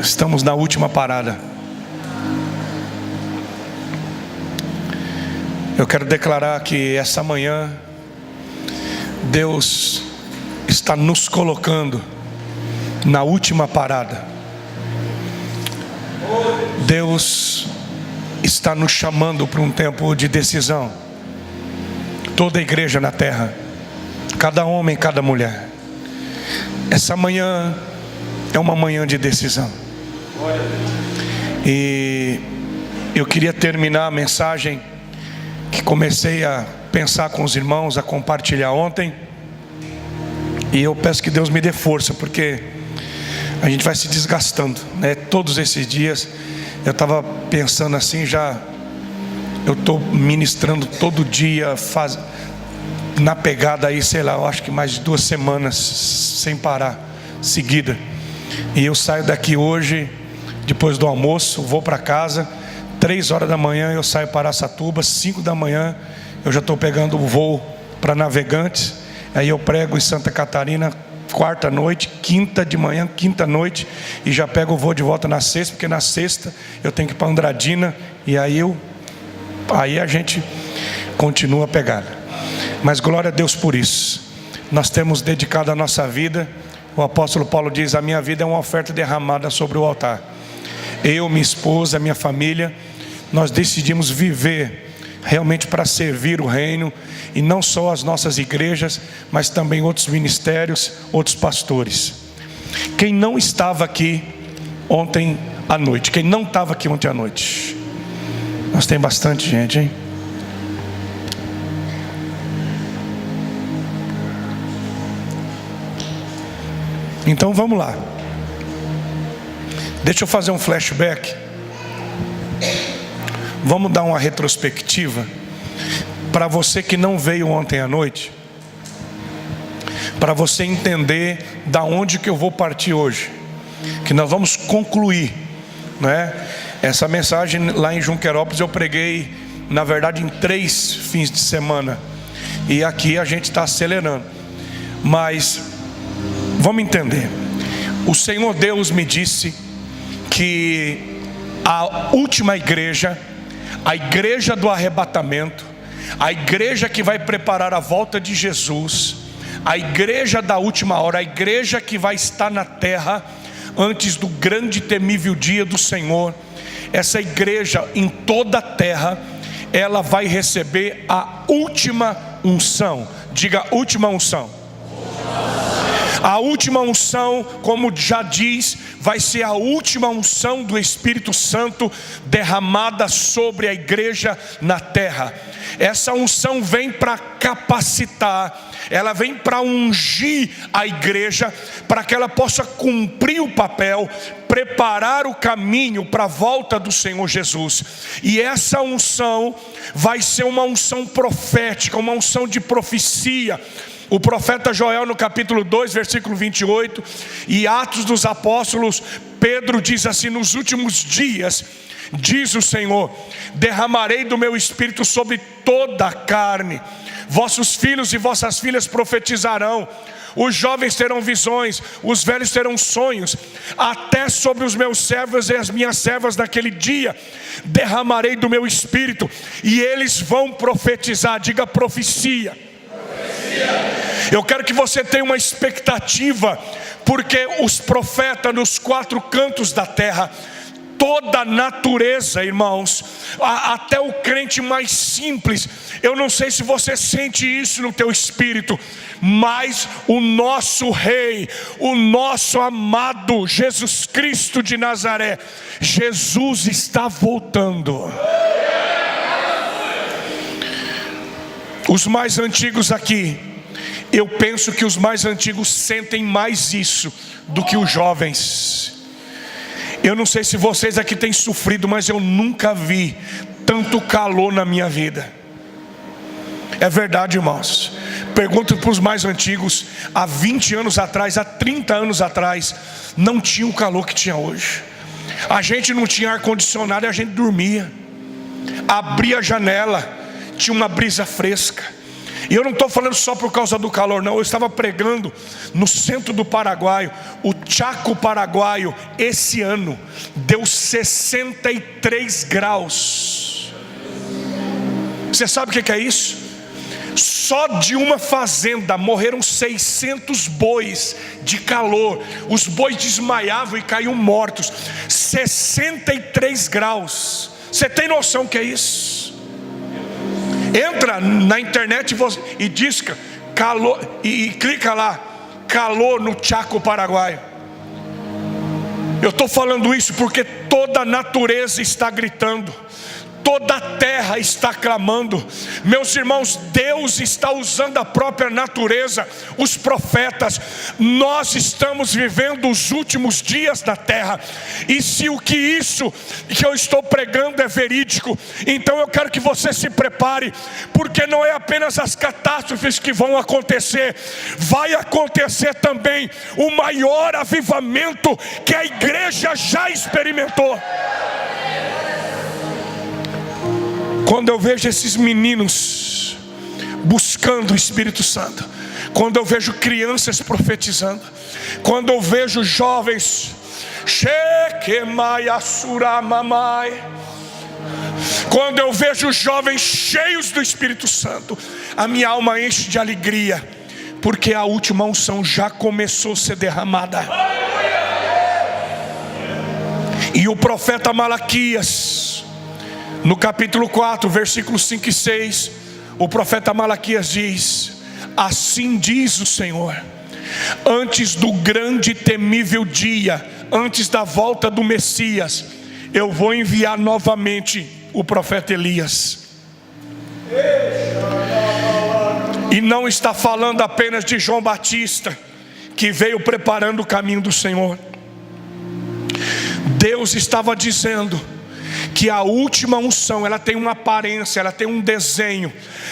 Estamos na última parada. Eu quero declarar que essa manhã Deus está nos colocando na última parada. Deus está nos chamando para um tempo de decisão. Toda a igreja na terra, cada homem, cada mulher. Essa manhã é uma manhã de decisão. E eu queria terminar a mensagem que comecei a pensar com os irmãos, a compartilhar ontem. E eu peço que Deus me dê força, porque a gente vai se desgastando, né? Todos esses dias eu estava pensando assim, eu estou ministrando todo dia, na pegada aí, sei lá, eu acho que mais de 2 semanas sem parar, seguida. E eu saio daqui hoje, depois do almoço, vou para casa, 3 horas da manhã eu saio para Araçatuba, 5 da manhã eu já estou pegando o voo para Navegantes. Aí eu prego em Santa Catarina, quarta noite, quinta de manhã, quinta noite, e já pego o voo de volta na sexta, porque na sexta eu tenho que ir para Andradina, e aí a gente continua a pegada. Mas glória a Deus por isso. Nós temos dedicado a nossa vida. O apóstolo Paulo diz: a minha vida é uma oferta derramada sobre o altar. Eu, minha esposa, minha família, nós decidimos viver realmente para servir o reino, e não só as nossas igrejas, mas também outros ministérios, outros pastores. Quem não estava aqui ontem à noite? Quem não estava aqui ontem à noite? Nós tem bastante gente, hein? Então vamos lá. Deixa eu fazer um flashback. Vamos dar uma retrospectiva para você que não veio ontem à noite, para você entender da onde que eu vou partir hoje, que nós vamos concluir, né? Essa mensagem lá em Junquerópolis eu preguei, na verdade, em 3 fins de semana, e aqui a gente está acelerando. Mas vamos entender. O Senhor Deus me disse que a última igreja, a igreja do arrebatamento, a igreja que vai preparar a volta de Jesus, a igreja da última hora, a igreja que vai estar na terra antes do grande e temível dia do Senhor, essa igreja em toda a terra, ela vai receber a última unção. Diga: última unção. A última unção, como já diz, vai ser a última unção do Espírito Santo derramada sobre a igreja na terra. Essa unção vem para capacitar, ela vem para ungir a igreja, para que ela possa cumprir o papel, preparar o caminho para a volta do Senhor Jesus. E essa unção vai ser uma unção profética, uma unção de profecia. O profeta Joel, no capítulo 2, versículo 28, e Atos dos Apóstolos, Pedro diz assim: nos últimos dias, diz o Senhor, derramarei do meu espírito sobre toda a carne. Vossos filhos e vossas filhas profetizarão, os jovens terão visões, os velhos terão sonhos. Até sobre os meus servos e as minhas servas naquele dia derramarei do meu espírito, e eles vão profetizar. Diga: profecia. Eu quero que você tenha uma expectativa, porque os profetas nos 4 cantos da terra, toda a natureza, irmãos, até o crente mais simples, eu não sei se você sente isso no teu espírito, mas o nosso Rei, o nosso amado Jesus Cristo de Nazaré, Jesus está voltando. Os mais antigos aqui, eu penso que os mais antigos sentem mais isso do que os jovens. Eu não sei se vocês aqui têm sofrido, mas eu nunca vi tanto calor na minha vida. É verdade, irmãos. Pergunto para os mais antigos, há 20 anos atrás, há 30 anos atrás, não tinha o calor que tinha hoje. A gente não tinha ar-condicionado e a gente dormia. Abria a janela, tinha uma brisa fresca. E eu não estou falando só por causa do calor, não. Eu estava pregando no centro do Paraguai. Chaco Paraguaio, esse ano, deu 63 graus. Você sabe o que é isso? Só de uma fazenda morreram 600 bois de calor. Os bois desmaiavam e caíam mortos. 63 graus. Você tem noção o que é isso? Entra na internet e disca calor e clica lá, calor no Chaco Paraguaio. Eu estou falando isso porque toda a natureza está gritando, toda a terra está clamando. Meus irmãos, Deus está usando a própria natureza, os profetas. Nós estamos vivendo os últimos dias da terra. E se o que isso que eu estou pregando é verídico, então eu quero que você se prepare, porque não é apenas as catástrofes que vão acontecer, vai acontecer também o maior avivamento que a igreja já experimentou. Quando eu vejo esses meninos buscando o Espírito Santo, quando eu vejo crianças profetizando, quando eu vejo jovens, quando eu vejo jovens cheios do Espírito Santo, a minha alma enche de alegria, porque a última unção já começou a ser derramada. E o profeta Malaquias, no capítulo 4, versículos 5 e 6, o profeta Malaquias diz: assim diz o Senhor, antes do grande e temível dia, antes da volta do Messias, eu vou enviar novamente o profeta Elias. E não está falando apenas de João Batista, que veio preparando o caminho do Senhor. Deus estava dizendo que a última unção, ela tem uma aparência, ela tem um desenho.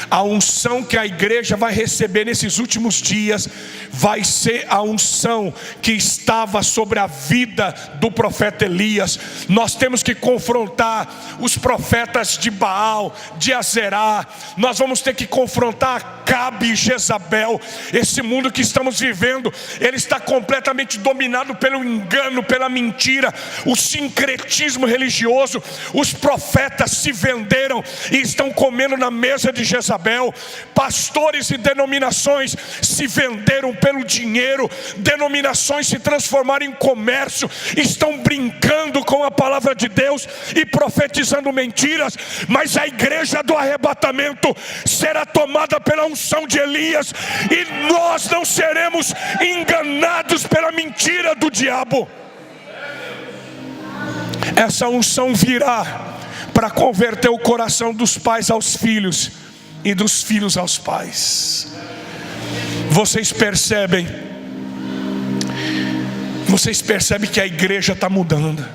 A unção que a igreja vai receber nesses últimos dias vai ser a unção que estava sobre a vida do profeta Elias. Nós temos que confrontar os profetas de Baal, de Azerá. Nós vamos ter que confrontar Acabe e Jezabel. Esse mundo que estamos vivendo, ele está completamente dominado pelo engano, pela mentira, o sincretismo religioso. Os profetas se venderam e estão comendo na mesa de Jezabel. Pastores e denominações se venderam pelo dinheiro. Denominações se transformaram em comércio. Estão brincando com a palavra de Deus e profetizando mentiras. Mas a igreja do arrebatamento será tomada pela unção de Elias, e nós não seremos enganados pela mentira do diabo. Essa unção virá para converter o coração dos pais aos filhos e dos filhos aos pais. Vocês percebem que a igreja está mudando.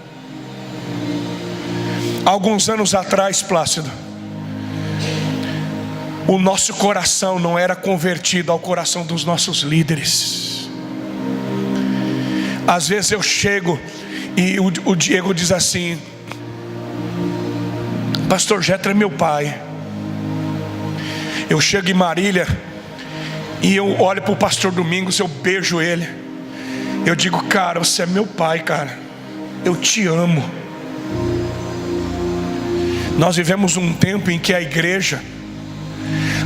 Alguns anos atrás, Plácido, o nosso coração não era convertido ao coração dos nossos líderes. Às vezes eu chego e o Diego diz assim: pastor Jetro é meu pai. Eu chego em Marília e eu olho para o pastor Domingos, eu beijo ele. Eu digo: cara, você é meu pai, cara. Eu te amo. Nós vivemos um tempo em que a igreja,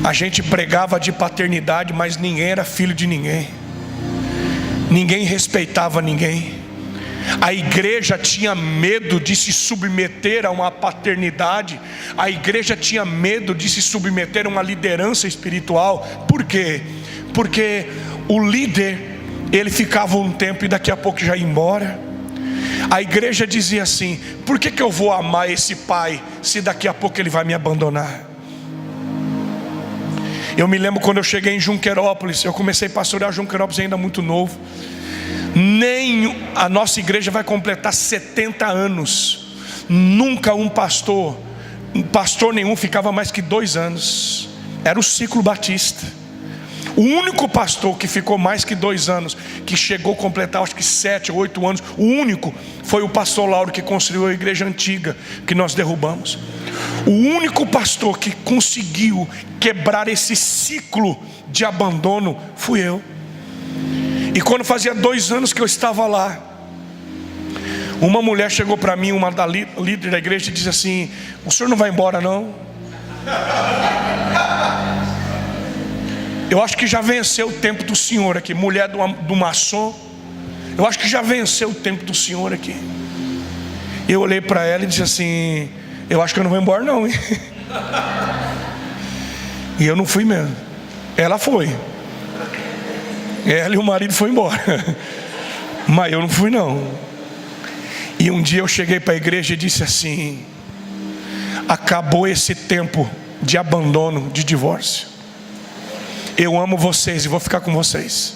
a gente pregava de paternidade, mas ninguém era filho de ninguém. Ninguém respeitava ninguém. A igreja tinha medo de se submeter a uma paternidade. A igreja tinha medo de se submeter a uma liderança espiritual. Por quê? Porque o líder, ele ficava um tempo e daqui a pouco já ia embora. A igreja dizia assim: por que eu vou amar esse pai se daqui a pouco ele vai me abandonar? Eu me lembro quando eu cheguei em Junquerópolis. Eu comecei a pastorear Junquerópolis ainda muito novo. Nem a nossa igreja vai completar 70 anos. Nunca um pastor nenhum ficava mais que 2 anos. Era o ciclo batista. O único pastor que ficou mais que 2 anos, que chegou a completar acho que 7 ou 8 anos, o único foi o pastor Lauro, que construiu a igreja antiga que nós derrubamos. O único pastor que conseguiu quebrar esse ciclo de abandono fui eu. E quando fazia 2 anos que eu estava lá, uma mulher chegou para mim, uma da líder da igreja, e disse assim: o senhor não vai embora não? Eu acho que já venceu o tempo do senhor aqui. Mulher do maçom, eu acho que já venceu o tempo do senhor aqui. Eu olhei para ela e disse assim: eu acho que eu não vou embora não, hein? E eu não fui mesmo. Ela foi. Ela e o marido foram embora. Mas eu não fui não. E um dia eu cheguei para a igreja e disse assim: acabou esse tempo de abandono, de divórcio. Eu amo vocês e vou ficar com vocês.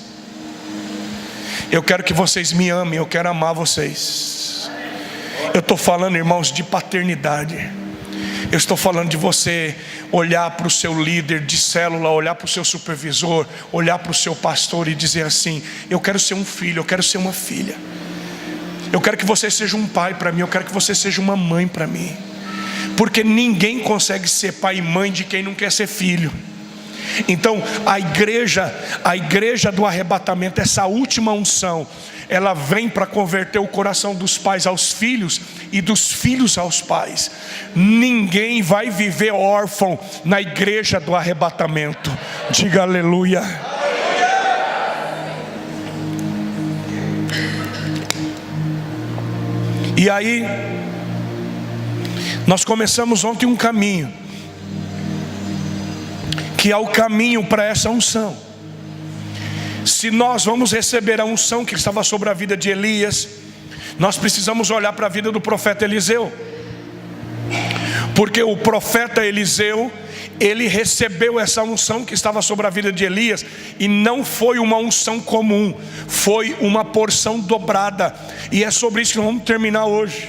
Eu quero que vocês me amem, eu quero amar vocês. Eu estou falando, irmãos, de paternidade. Eu estou falando de você olhar para o seu líder de célula, olhar para o seu supervisor, olhar para o seu pastor e dizer assim: eu quero ser um filho, eu quero ser uma filha. Eu quero que você seja um pai para mim, eu quero que você seja uma mãe para mim. Porque ninguém consegue ser pai e mãe de quem não quer ser filho. Então a igreja do arrebatamento, essa última unção, ela vem para converter o coração dos pais aos filhos e dos filhos aos pais. Ninguém vai viver órfão na igreja do arrebatamento. Diga aleluia. E aí nós começamos ontem um caminho, que é o caminho para essa unção. Se nós vamos receber a unção que estava sobre a vida de Elias, nós precisamos olhar para a vida do profeta Eliseu. Porque o profeta Eliseu, ele recebeu essa unção que estava sobre a vida de Elias, e não foi uma unção comum, foi uma porção dobrada. E é sobre isso que nós vamos terminar hoje.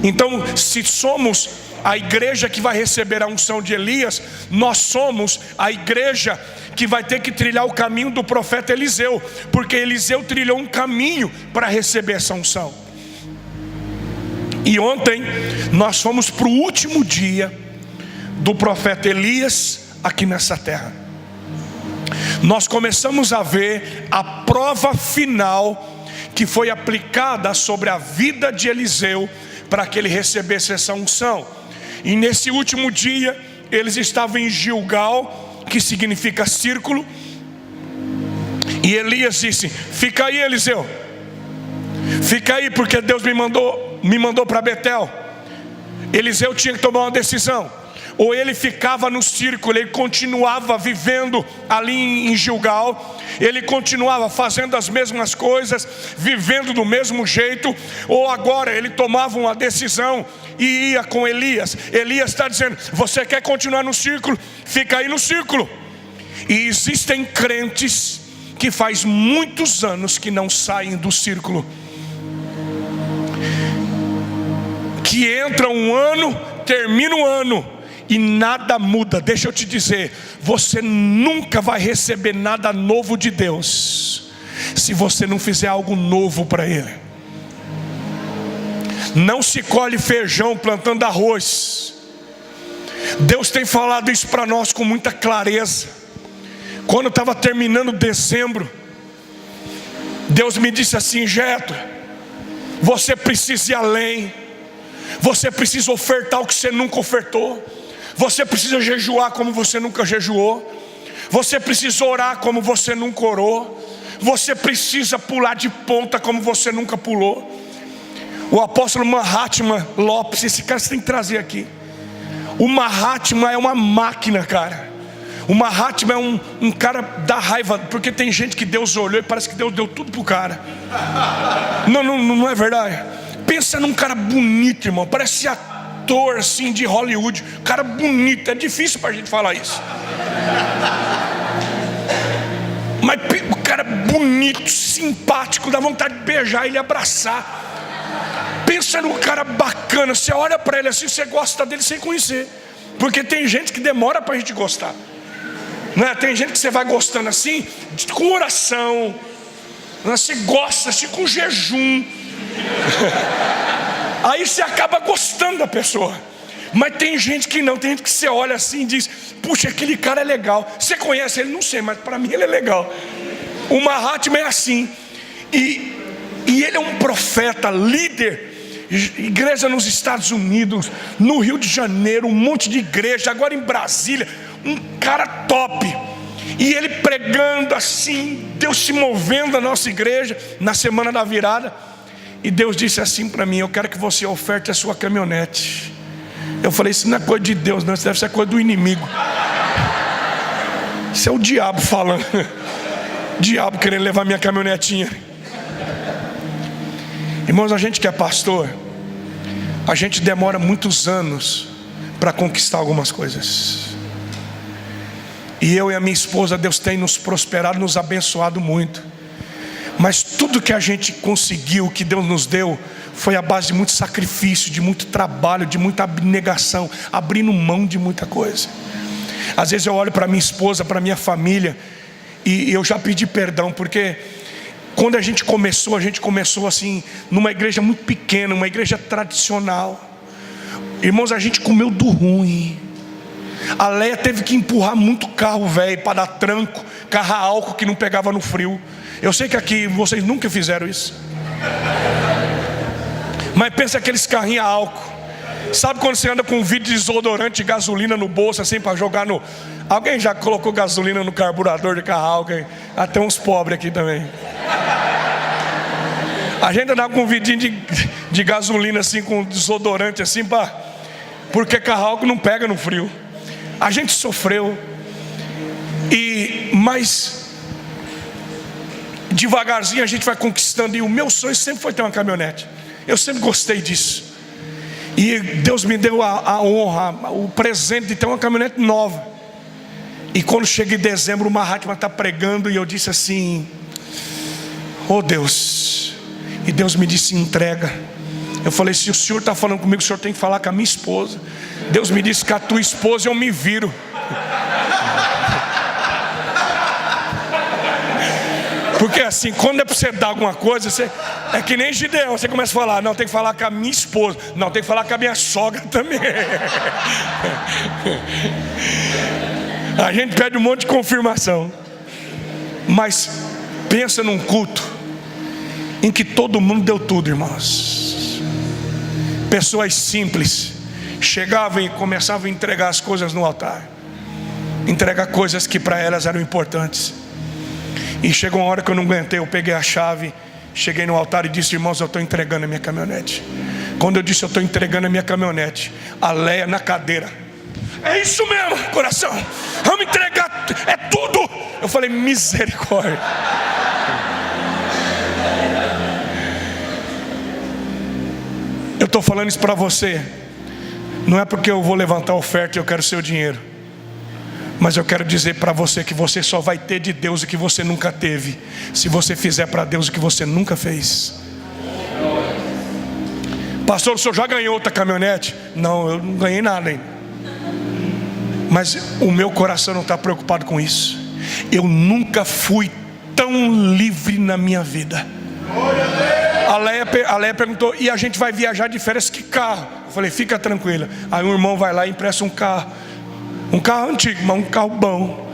Então, se somos a igreja que vai receber a unção de Elias, nós somos a igreja que vai ter que trilhar o caminho do profeta Eliseu, porque Eliseu trilhou um caminho para receber essa unção. E ontem nós fomos para o último dia do profeta Elias aqui nessa terra. Nós começamos a ver a prova final que foi aplicada sobre a vida de Eliseu para que ele recebesse essa unção. E nesse último dia eles estavam em Gilgal, que significa círculo. E Elias disse: fica aí, Eliseu, fica aí, porque Deus me mandou para Betel. Eliseu tinha que tomar uma decisão: ou ele ficava no círculo, ele continuava vivendo ali em Gilgal, ele continuava fazendo as mesmas coisas, vivendo do mesmo jeito, ou agora ele tomava uma decisão e ia com Elias. Elias está dizendo: você quer continuar no círculo? Fica aí no círculo. E existem crentes que faz muitos anos que não saem do círculo, que entra um ano, termina um ano e nada muda. Deixa eu te dizer, você nunca vai receber nada novo de Deus se você não fizer algo novo para Ele. Não se colhe feijão plantando arroz. Deus tem falado isso para nós com muita clareza. Quando eu estava terminando dezembro, Deus me disse assim: Jetro, você precisa ir além. Você precisa ofertar o que você nunca ofertou. Você precisa jejuar como você nunca jejuou. Você precisa orar como você nunca orou. Você precisa pular de ponta como você nunca pulou. O apóstolo Mahatma Lopes, esse cara você tem que trazer aqui. O Mahatma é uma máquina, cara. O Mahatma é um cara da raiva, porque tem gente que Deus olhou e parece que Deus deu tudo pro cara. Não é verdade? Pensa num cara bonito, irmão. Parece ator assim de Hollywood. Cara bonito, é difícil pra gente falar isso. Mas o cara bonito, simpático, dá vontade de beijar ele e abraçar. Pensa num cara bacana. Você olha pra ele assim, você gosta dele sem conhecer. Porque tem gente que demora pra gente gostar, não é? Tem gente que você vai gostando assim, com oração, você gosta assim, com jejum. Aí você acaba gostando da pessoa. Mas tem gente que não, tem gente que você olha assim e diz: puxa, aquele cara é legal. Você conhece ele? Não sei, mas para mim ele é legal. O Mahatma é assim. E ele é um profeta, líder. Igreja nos Estados Unidos, no Rio de Janeiro, um monte de igreja, agora em Brasília. Um cara top. E ele pregando assim, Deus se movendo na nossa igreja, na semana da virada. E Deus disse assim para mim: eu quero que você oferte a sua caminhonete. Eu falei: isso não é coisa de Deus, não, isso deve ser coisa do inimigo. Isso é o diabo falando. Diabo querendo levar minha caminhonetinha. Irmãos, a gente que é pastor, a gente demora muitos anos para conquistar algumas coisas. E eu e a minha esposa, Deus tem nos prosperado, nos abençoado muito. Mas tudo que a gente conseguiu, que Deus nos deu, foi a base de muito sacrifício, de muito trabalho, de muita abnegação, abrindo mão de muita coisa. Às vezes eu olho para minha esposa, para minha família, e eu já pedi perdão, porque quando a gente começou assim, numa igreja muito pequena, uma igreja tradicional. Irmãos, a gente comeu do ruim. A Leia teve que empurrar muito carro velho para dar tranco, carro a álcool que não pegava no frio. Eu sei que aqui vocês nunca fizeram isso. Mas pensa aqueles carrinhos a álcool. Sabe quando você anda com um vidro de desodorante de gasolina no bolso, assim, para jogar no... Alguém já colocou gasolina no carburador de carro a álcool? Até uns pobres aqui também. A gente andava com um vidinho de gasolina assim, com desodorante assim, porque carro a álcool não pega no frio. A gente sofreu. Mas devagarzinho a gente vai conquistando. E o meu sonho sempre foi ter uma caminhonete. Eu sempre gostei disso. E Deus me deu a honra, o presente de ter uma caminhonete nova. E quando chega em dezembro, o Mahatma está pregando, e eu disse assim: oh Deus. E Deus me disse: entrega. Eu falei: se o Senhor está falando comigo, o Senhor tem que falar com a minha esposa. Deus me disse: com a tua esposa eu me viro. Porque assim, quando é para você dar alguma coisa, é que nem Gideão, você começa a falar: não, tem que falar com a minha esposa. Não, tem que falar com a minha sogra também. A gente pede um monte de confirmação. Mas pensa num culto em que todo mundo deu tudo, irmãos. Pessoas simples chegavam e começavam a entregar as coisas no altar, entregar coisas que para elas eram importantes. E chegou uma hora que eu não aguentei, eu peguei a chave, cheguei no altar e disse: irmãos, eu estou entregando a minha caminhonete. Quando eu disse eu estou entregando a minha caminhonete, a Leia na cadeira: é isso mesmo, coração, vamos entregar, é tudo. Eu falei: misericórdia. Eu estou falando isso para você, não é porque eu vou levantar a oferta e eu quero seu dinheiro, mas eu quero dizer para você que você só vai ter de Deus o que você nunca teve, se você fizer para Deus o que você nunca fez. Pastor, o senhor já ganhou outra caminhonete? Não, eu não ganhei nada ainda. Mas o meu coração não está preocupado com isso. Eu nunca fui tão livre na minha vida. A Leia perguntou: e a gente vai viajar de férias, que carro? Eu falei: fica tranquila. Aí um irmão vai lá e empresta um carro antigo, mas um carro bom.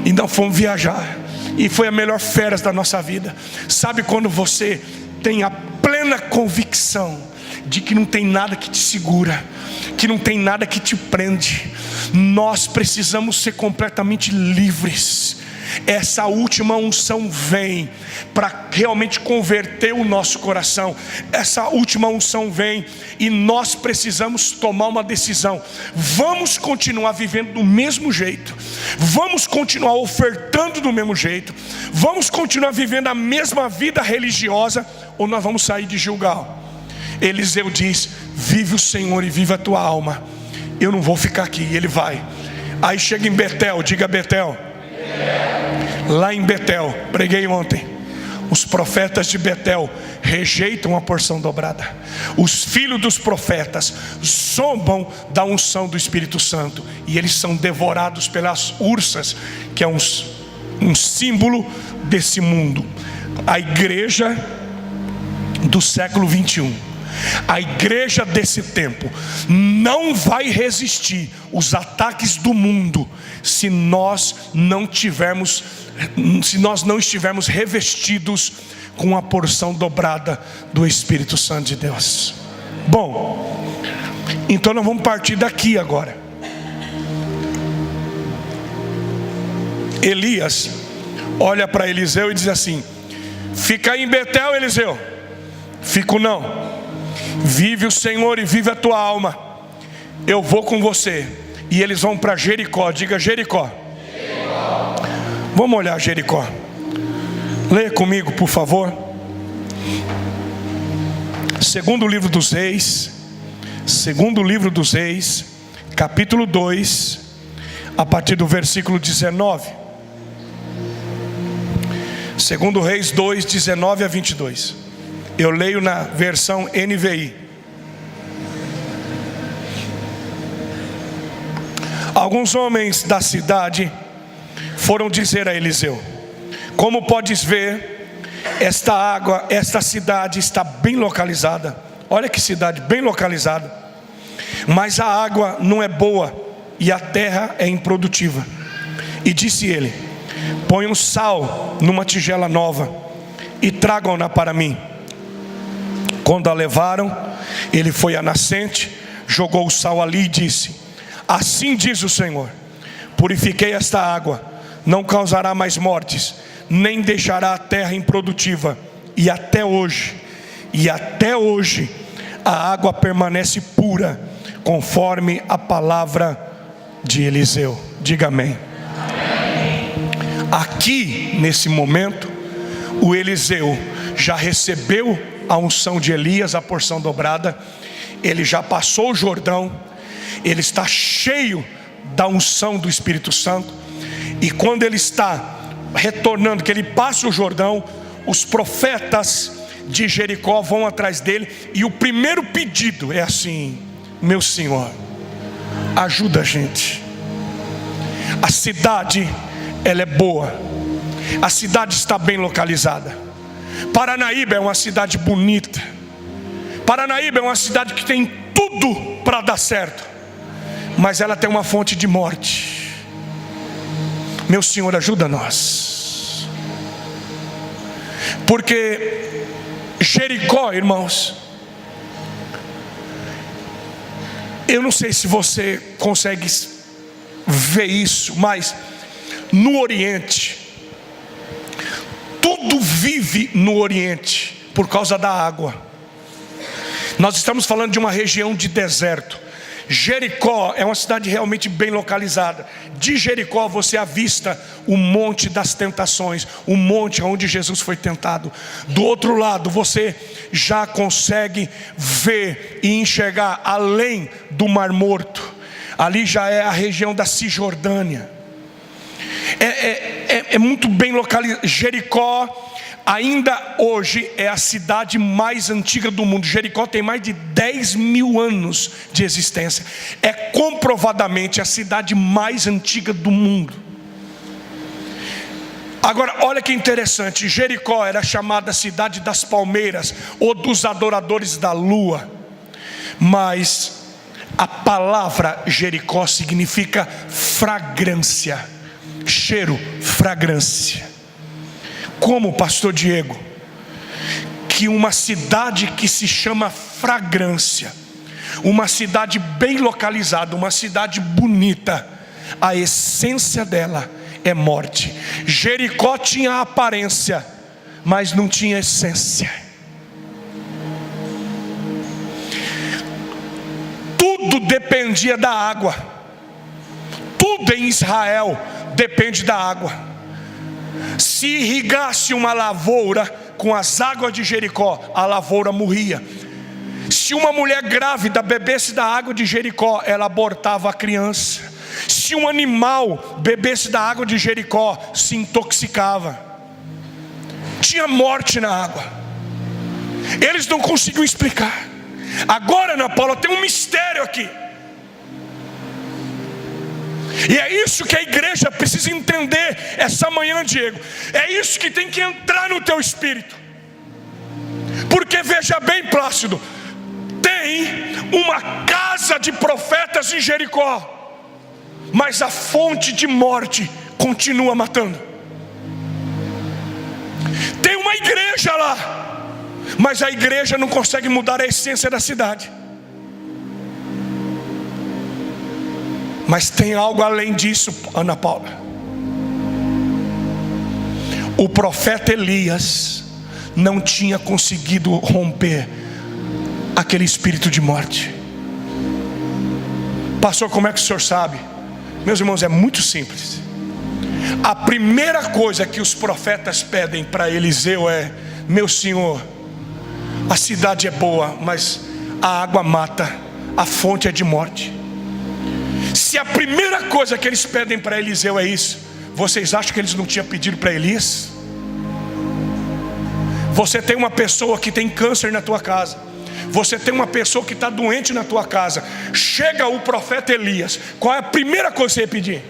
E nós fomos viajar, e foi a melhor férias da nossa vida. Sabe quando você tem a plena convicção de que não tem nada que te segura, que não tem nada que te prende? Nós precisamos ser completamente livres. Essa última unção vem para realmente converter o nosso coração. Essa última unção vem e nós precisamos tomar uma decisão. Vamos continuar vivendo do mesmo jeito? Vamos continuar ofertando do mesmo jeito? Vamos continuar vivendo a mesma vida religiosa? Ou nós vamos sair de Gilgal? Eliseu diz: vive o Senhor e vive a tua alma. Eu não vou ficar aqui. E ele vai. Aí chega em Betel, diga Betel. Lá em Betel, preguei ontem, os profetas de Betel rejeitam a porção dobrada. Os filhos dos profetas zombam da unção do Espírito Santo, e eles são devorados pelas ursas, que é um símbolo desse mundo. A igreja do século 21 A igreja desse tempo não vai resistir os ataques do mundo se nós não estivermos revestidos com a porção dobrada do Espírito Santo de Deus. Bom, então nós vamos partir daqui agora. Elias olha para Eliseu e diz assim: fica aí em Betel, Eliseu. Fico não. Vive o Senhor e vive a tua alma. Eu vou com você. E eles vão para Jericó. Diga Jericó. Jericó. Vamos olhar Jericó. Leia comigo, por favor. Segundo livro dos Reis, capítulo 2, a partir do versículo 19. Segundo Reis 2, 19 a 22. Eu leio na versão NVI. Alguns homens da cidade foram dizer a Eliseu: como podes ver, esta cidade está bem localizada. Olha que cidade bem localizada. Mas a água não é boa e a terra é improdutiva. E disse ele: põe um sal numa tigela nova e tragam-na para mim. Quando a levaram, ele foi à nascente, jogou o sal ali e disse: assim diz o Senhor: purifiquei esta água, não causará mais mortes, nem deixará a terra improdutiva. E até hoje a água permanece pura, conforme a palavra de Eliseu. Diga amém. Aqui nesse momento, o Eliseu já recebeu a unção de Elias, a porção dobrada. Ele já passou o Jordão, ele está cheio da unção do Espírito Santo. E quando ele está retornando, que ele passa o Jordão, os profetas de Jericó vão atrás dele. E o primeiro pedido é assim: meu Senhor, ajuda a gente. A cidade, ela é boa, a cidade está bem localizada. Paranaíba é uma cidade bonita. Paranaíba é uma cidade que tem tudo para dar certo, mas ela tem uma fonte de morte. Meu Senhor, ajuda nós. Porque Jericó, irmãos, eu não sei se você consegue ver isso, mas no Oriente, tudo vive no Oriente por causa da água. Nós estamos falando de uma região de deserto. Jericó é uma cidade realmente bem localizada. De Jericó você avista o monte das tentações, o monte onde Jesus foi tentado. Do outro lado você já consegue ver e enxergar além do Mar Morto. Ali já é a região da Cisjordânia. É muito bem localizado. Jericó ainda hoje é a cidade mais antiga do mundo. Jericó tem mais de 10 mil anos de existência. É comprovadamente a cidade mais antiga do mundo. Agora olha que interessante, Jericó era chamada cidade das palmeiras, ou dos adoradores da lua. Mas a palavra Jericó significa fragrância, cheiro, fragrância. Como, pastor Diego, que uma cidade que se chama fragrância, uma cidade bem localizada, uma cidade bonita, a essência dela é morte. Jericó tinha aparência, mas não tinha essência. Tudo dependia da água. Tudo em Israel depende da água. Se irrigasse uma lavoura com as águas de Jericó, a lavoura morria. Se uma mulher grávida bebesse da água de Jericó, ela abortava a criança. Se um animal bebesse da água de Jericó, se intoxicava. Tinha morte na água. Eles não conseguiam explicar. Agora, Ana Paula, tem um mistério aqui. E é isso que a igreja precisa entender essa manhã, Diego. É isso que tem que entrar no teu espírito. Porque veja bem, Plácido, Tem uma casa de profetas em Jericó, mas a fonte de morte continua matando. Tem uma igreja lá, mas a igreja não consegue mudar a essência da cidade. Mas tem algo além disso, Ana Paula. O profeta Elias não tinha conseguido romper aquele espírito de morte. Pastor, como é que o senhor sabe? Meus irmãos, é muito simples. A primeira coisa que os profetas pedem para Eliseu é: meu senhor, a cidade é boa, mas a água mata, a fonte é de morte. Se a primeira coisa que eles pedem para Eliseu é isso, vocês acham que eles não tinham pedido para Elias? Você tem uma pessoa que tem câncer na tua casa, você tem uma pessoa que está doente na tua casa, chega o profeta Elias, qual é a primeira coisa que você ia pedir?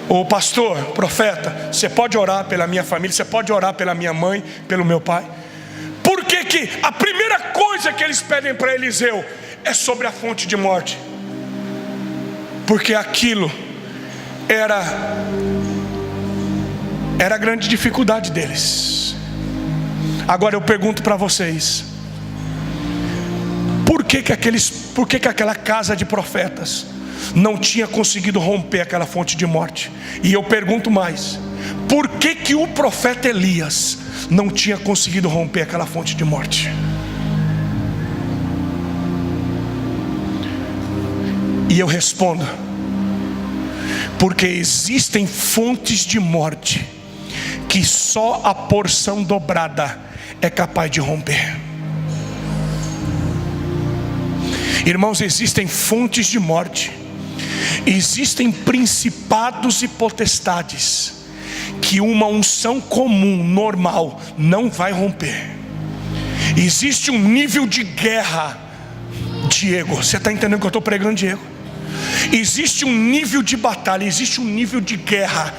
Ô pastor, profeta, você pode orar pela minha família, você pode orar pela minha mãe, pelo meu pai? Por que que a primeira coisa que eles pedem para Eliseu é sobre a fonte de morte? Porque aquilo era a grande dificuldade deles. Agora eu pergunto para vocês: por que que aquela casa de profetas não tinha conseguido romper aquela fonte de morte? E eu pergunto mais: por que que o profeta Elias não tinha conseguido romper aquela fonte de morte? E eu respondo: porque existem fontes de morte que só a porção dobrada é capaz de romper. Irmãos, existem fontes de morte, existem principados e potestades que uma unção comum, normal, não vai romper. Existe um nível de guerra, Diego, você está entendendo o que eu estou pregando, Diego? Existe um nível de batalha, existe um nível de guerra,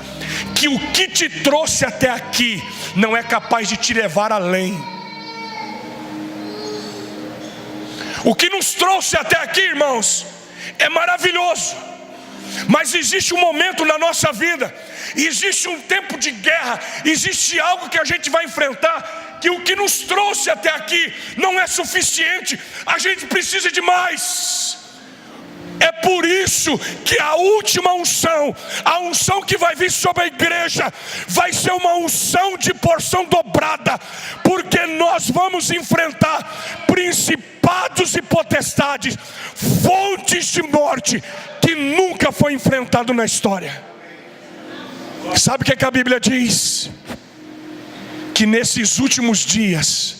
que o que te trouxe até aqui não é capaz de te levar além. O que nos trouxe até aqui, irmãos, é maravilhoso, mas existe um momento na nossa vida, existe um tempo de guerra, existe algo que a gente vai enfrentar, que o que nos trouxe até aqui não é suficiente, a gente precisa de mais. É por isso que a última unção, a unção que vai vir sobre a igreja, vai ser uma unção de porção dobrada, porque nós vamos enfrentar principados e potestades, fontes de morte que nunca foi enfrentado na história. Sabe o que a Bíblia diz? Que nesses últimos dias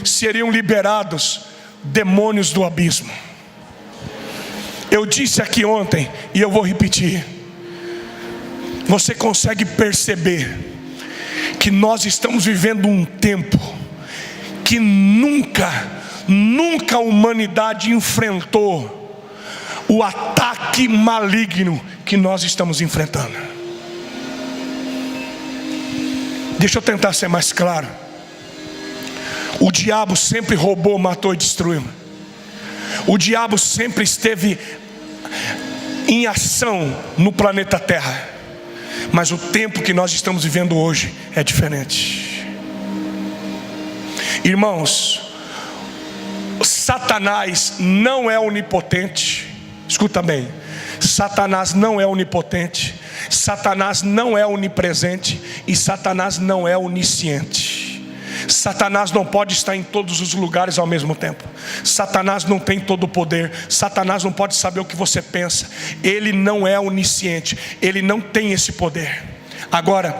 seriam liberados demônios do abismo. Eu disse aqui ontem e eu vou repetir. Você consegue perceber que nós estamos vivendo um tempo que nunca a humanidade enfrentou o ataque maligno que nós estamos enfrentando. Deixa eu tentar ser mais claro. O diabo sempre roubou, matou e destruiu. O diabo sempre esteve em ação no planeta Terra, mas o tempo que nós estamos vivendo hoje é diferente. Irmãos, Satanás não é onipotente. Escuta bem, Satanás não é onipotente, Satanás não é onipresente e Satanás não é onisciente. Satanás não pode estar em todos os lugares ao mesmo tempo. Satanás não tem todo o poder. Satanás não pode saber o que você pensa. Ele não é onisciente. Ele não tem esse poder. Agora,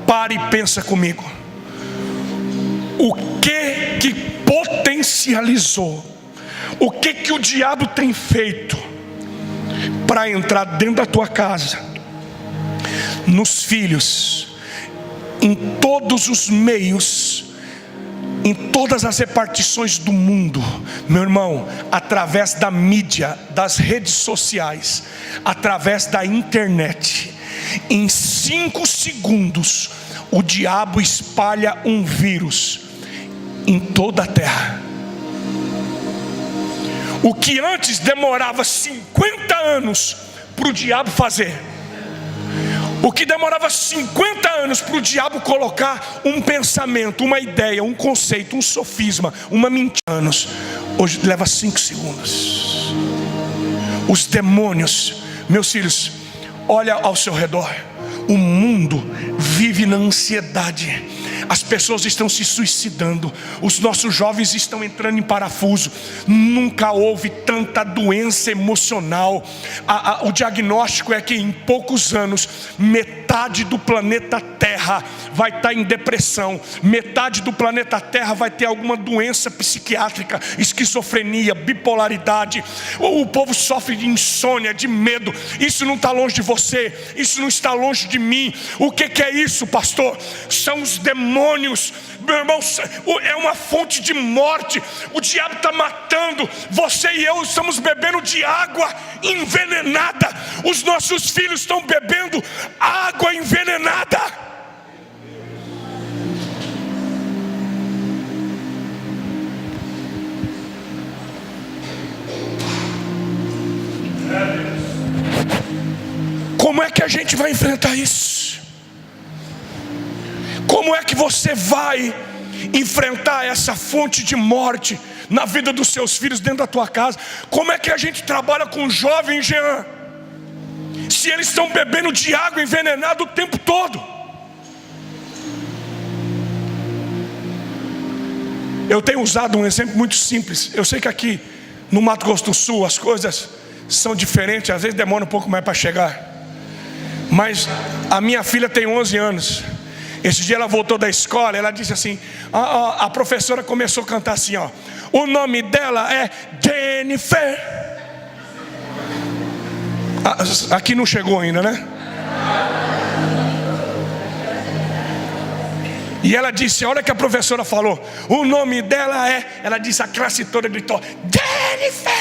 pare e pensa comigo. O que potencializou? O que o diabo tem feito para entrar dentro da tua casa, nos filhos, em todos os meios, em todas as repartições do mundo, meu irmão, através da mídia, das redes sociais, através da internet, em 5 segundos, o diabo espalha um vírus em toda a terra. O que antes demorava 50 anos para o diabo fazer, o que demorava 50 anos para o diabo colocar um pensamento, uma ideia, um conceito, um sofisma, uma mentira, hoje leva 5 segundos. Os demônios, meus filhos, olha ao seu redor. O mundo vive na ansiedade. As pessoas estão se suicidando. Os nossos jovens estão entrando em parafuso. Nunca houve tanta doença emocional. O diagnóstico é que em poucos anos metade do planeta Terra vai estar em depressão. Metade do planeta Terra vai ter alguma doença psiquiátrica, esquizofrenia, bipolaridade. O povo sofre de insônia, de medo. Isso não está longe de você. Isso não está longe de mim. O que é isso, pastor? São os demônios, meu irmão. É uma fonte de morte. O diabo está matando. Você e eu estamos bebendo de água envenenada. Os nossos filhos estão bebendo água envenenada. Como é que a gente vai enfrentar isso? Como é que você vai enfrentar essa fonte de morte na vida dos seus filhos dentro da tua casa? Como é que a gente trabalha com jovem, Jean, se eles estão bebendo de água envenenada o tempo todo? Eu tenho usado um exemplo muito simples. Eu sei que aqui no Mato Grosso do Sul as coisas são diferentes, às vezes demora um pouco mais para chegar. Mas a minha filha tem 11 anos. Esse dia ela voltou da escola, ela disse assim, a professora começou a cantar assim, ó, o nome dela é Jennifer. Aqui não chegou ainda, né? E ela disse, a hora que a professora falou, o nome dela é, ela disse, a classe toda gritou, Jennifer.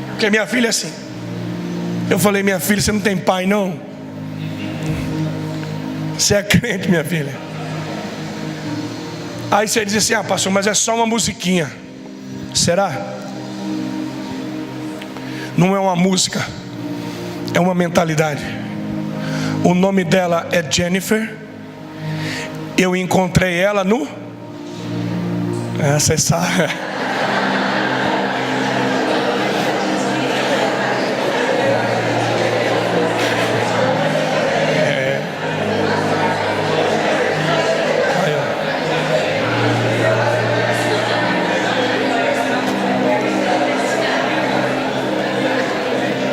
Porque minha filha é assim. Eu falei, minha filha, você não tem pai não? Você é crente, minha filha? Aí você diz assim, pastor, mas é só uma musiquinha. Será? Não é uma música, é uma mentalidade. O nome dela é Jennifer. Eu encontrei ela no... Você sabe.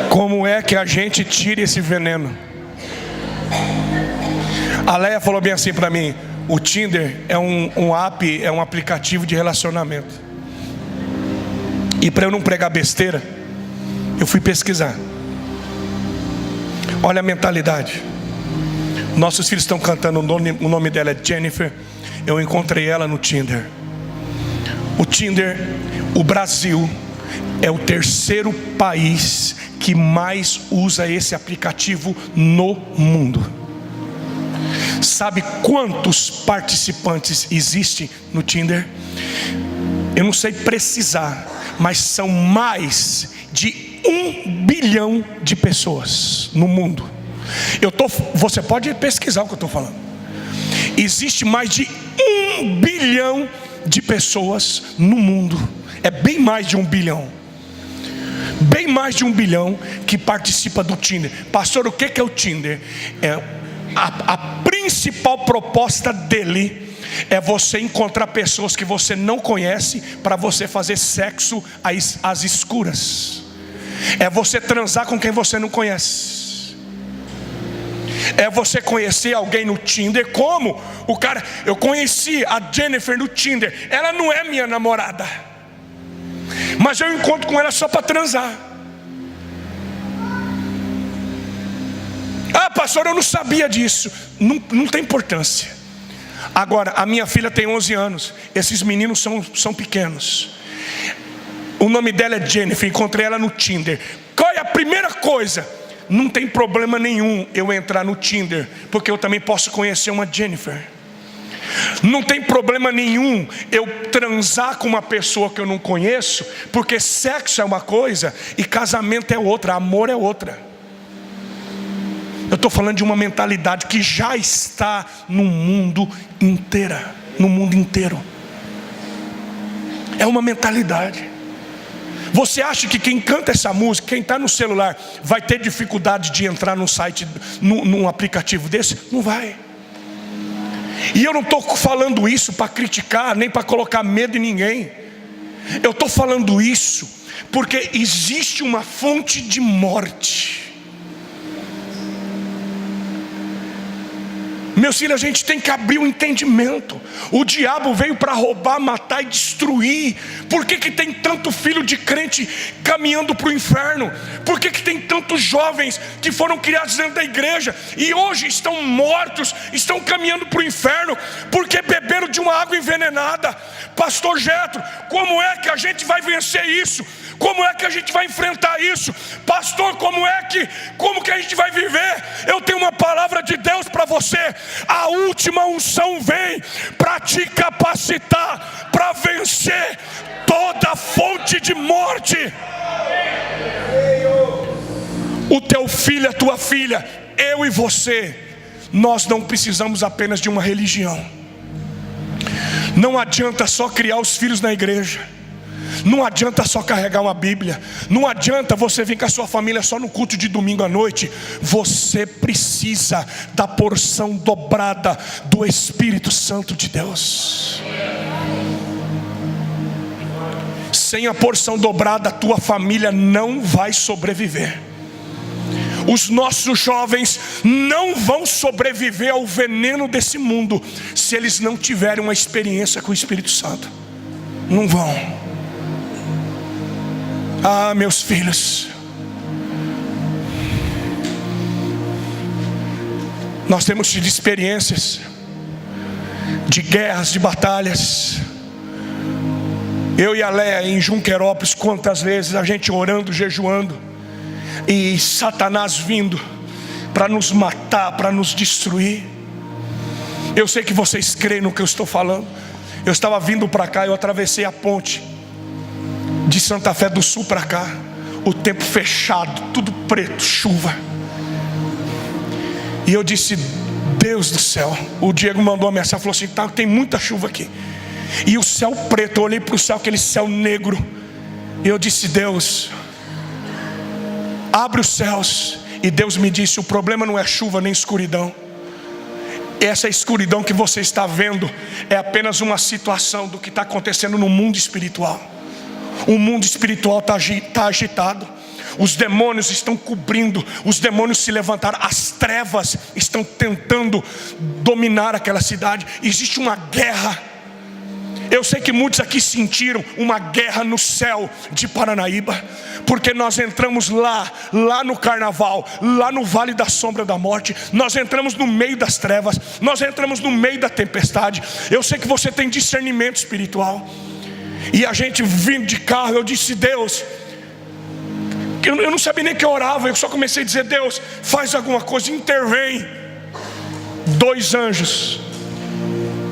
Como é que a gente tira esse veneno? A Leia falou bem assim para mim, o Tinder é um app, é um aplicativo de relacionamento. E para eu não pregar besteira, eu fui pesquisar. Olha a mentalidade. Nossos filhos estão cantando, o nome dela é Jennifer. Eu encontrei ela no Tinder. O Tinder, o Brasil é o 3º país que mais usa esse aplicativo no mundo. Sabe quantos participantes existem no Tinder? Eu não sei precisar, mas são mais de 1 bilhão de pessoas no mundo. Você pode pesquisar o que eu estou falando. Existe mais de 1 bilhão de pessoas no mundo. É bem mais de 1 bilhão. Bem mais de 1 bilhão que participa do Tinder. Pastor, o que é o Tinder? A principal proposta dele é você encontrar pessoas que você não conhece para você fazer sexo às escuras. É você transar com quem você não conhece. É você conhecer alguém no Tinder, como o cara... Eu conheci a Jennifer no Tinder. Ela não é minha namorada, mas eu encontro com ela só para transar. Pastor, eu não sabia disso. Não tem importância. Agora, a minha filha tem 11 anos. Esses meninos são pequenos. O nome dela é Jennifer. Encontrei ela no Tinder. Qual é a primeira coisa? Não tem problema nenhum eu entrar no Tinder, porque eu também posso conhecer uma Jennifer. Não tem problema nenhum eu transar com uma pessoa que eu não conheço, porque sexo é uma coisa e casamento é outra, amor é outra. Eu estou falando de uma mentalidade que já está no mundo inteiro. No mundo inteiro. É uma mentalidade. Você acha que quem canta essa música, quem está no celular, vai ter dificuldade de entrar num site, num aplicativo desse? Não vai. E eu não estou falando isso para criticar, nem para colocar medo em ninguém. Eu estou falando isso porque existe uma fonte de morte. Meus filhos, a gente tem que abrir o entendimento. O diabo veio para roubar, matar e destruir. Por que tem tanto filho de crente caminhando para o inferno? Por que tem tantos jovens que foram criados dentro da igreja e hoje estão mortos, estão caminhando para o inferno? Porque beberam de uma água envenenada. Pastor Jetro, como é que a gente vai vencer isso? Como é que a gente vai enfrentar isso? Pastor, como que a gente vai viver? Eu tenho uma palavra de Deus para você. A última unção vem para te capacitar para vencer toda fonte de morte. O teu filho, a tua filha, eu e você, nós não precisamos apenas de uma religião. Não adianta só criar os filhos na igreja. Não adianta só carregar uma Bíblia. Não adianta você vir com a sua família só no culto de domingo à noite. Você precisa da porção dobrada do Espírito Santo de Deus. Sem a porção dobrada, a tua família não vai sobreviver. Os nossos jovens não vão sobreviver ao veneno desse mundo se eles não tiverem uma experiência com o Espírito Santo. Não vão. Ah, meus filhos, nós temos tido experiências de guerras, de batalhas. Eu e a Léa em Junquerópolis, quantas vezes a gente orando, jejuando, e Satanás vindo para nos matar, para nos destruir. Eu sei que vocês creem no que eu estou falando. Eu estava vindo para cá, eu atravessei a ponte de Santa Fé do Sul para cá, o tempo fechado, tudo preto, chuva. E eu disse, Deus do céu. O Diego mandou uma mensagem, falou assim, tá, tem muita chuva aqui. E o céu preto, eu olhei para o céu, aquele céu negro. E eu disse, Deus, abre os céus. E Deus me disse, o problema não é chuva nem escuridão. Essa escuridão que você está vendo é apenas uma situação do que está acontecendo no mundo espiritual. O mundo espiritual está agitado. Os demônios estão cobrindo. Os demônios se levantaram. As trevas estão tentando dominar aquela cidade. Existe uma guerra. Eu sei que muitos aqui sentiram uma guerra no céu de Paranaíba, porque nós entramos lá no carnaval, lá no vale da sombra da morte. Nós entramos no meio das trevas. Nós entramos no meio da tempestade. Eu sei que você tem discernimento espiritual. E a gente vindo de carro, eu disse, Deus, eu não sabia nem que eu orava. Eu só comecei a dizer, Deus, faz alguma coisa, intervém. 2 anjos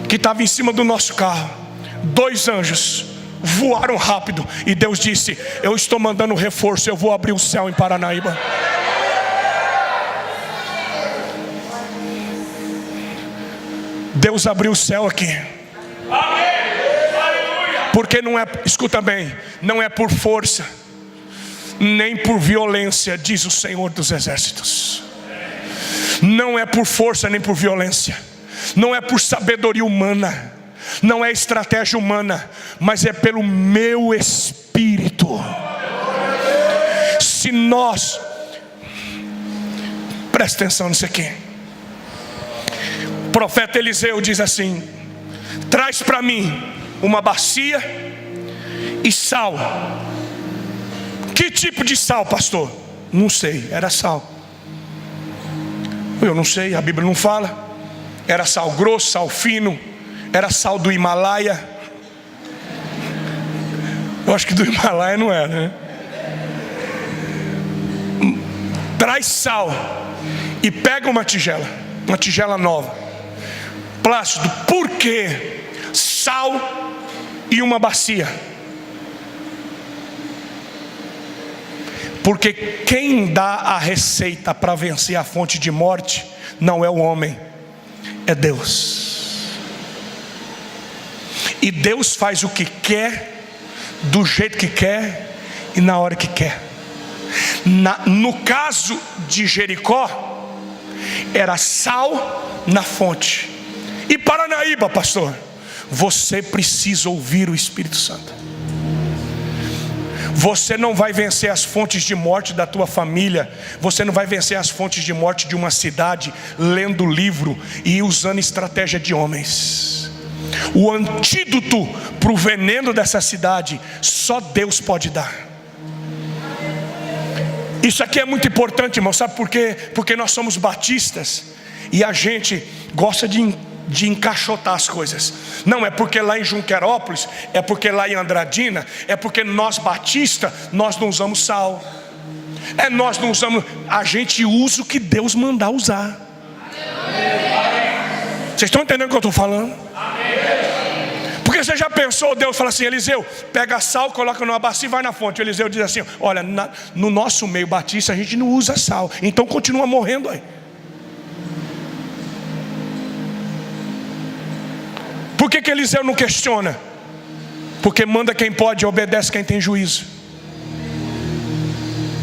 que estavam em cima do nosso carro, 2 anjos voaram rápido. E Deus disse, eu estou mandando reforço, eu vou abrir o céu em Paranaíba. Deus abriu o céu aqui. Porque não é, escuta bem, não é por força, nem por violência, diz o Senhor dos Exércitos. Não é por força nem por violência, não é por sabedoria humana, não é estratégia humana, mas é pelo meu Espírito. Se nós, presta atenção nisso aqui. O profeta Eliseu diz assim, traz para mim uma bacia e sal. Que tipo de sal, pastor? Não sei, era sal. Eu não sei, a Bíblia não fala. Era sal grosso, sal fino, era sal do Himalaia. Eu acho que do Himalaia não era, né? Traz sal e pega uma tigela nova. Plácido, por que sal e uma bacia? Porque quem dá a receita para vencer a fonte de morte não é o homem, é Deus. E Deus faz o que quer, do jeito que quer e na hora que quer. No caso de Jericó, era sal na fonte. E Paranaíba, pastor, você precisa ouvir o Espírito Santo. Você não vai vencer as fontes de morte da tua família, você não vai vencer as fontes de morte de uma cidade lendo livro e usando estratégia de homens. O antídoto para o veneno dessa cidade só Deus pode dar. Isso aqui é muito importante, irmão, sabe por quê? Porque nós somos batistas e a gente gosta de encaixotar as coisas. Não é porque lá em Junquerópolis, é porque lá em Andradina, é porque nós batistas, nós não usamos sal. Nós não usamos, a gente usa o que Deus mandar usar. Vocês estão entendendo o que eu estou falando? Porque você já pensou, Deus fala assim, Eliseu, pega sal, coloca numa bacia e vai na fonte. Eliseu diz assim, olha, no nosso meio batista a gente não usa sal, então continua morrendo aí. Por que Eliseu não questiona? Porque manda quem pode e obedece quem tem juízo.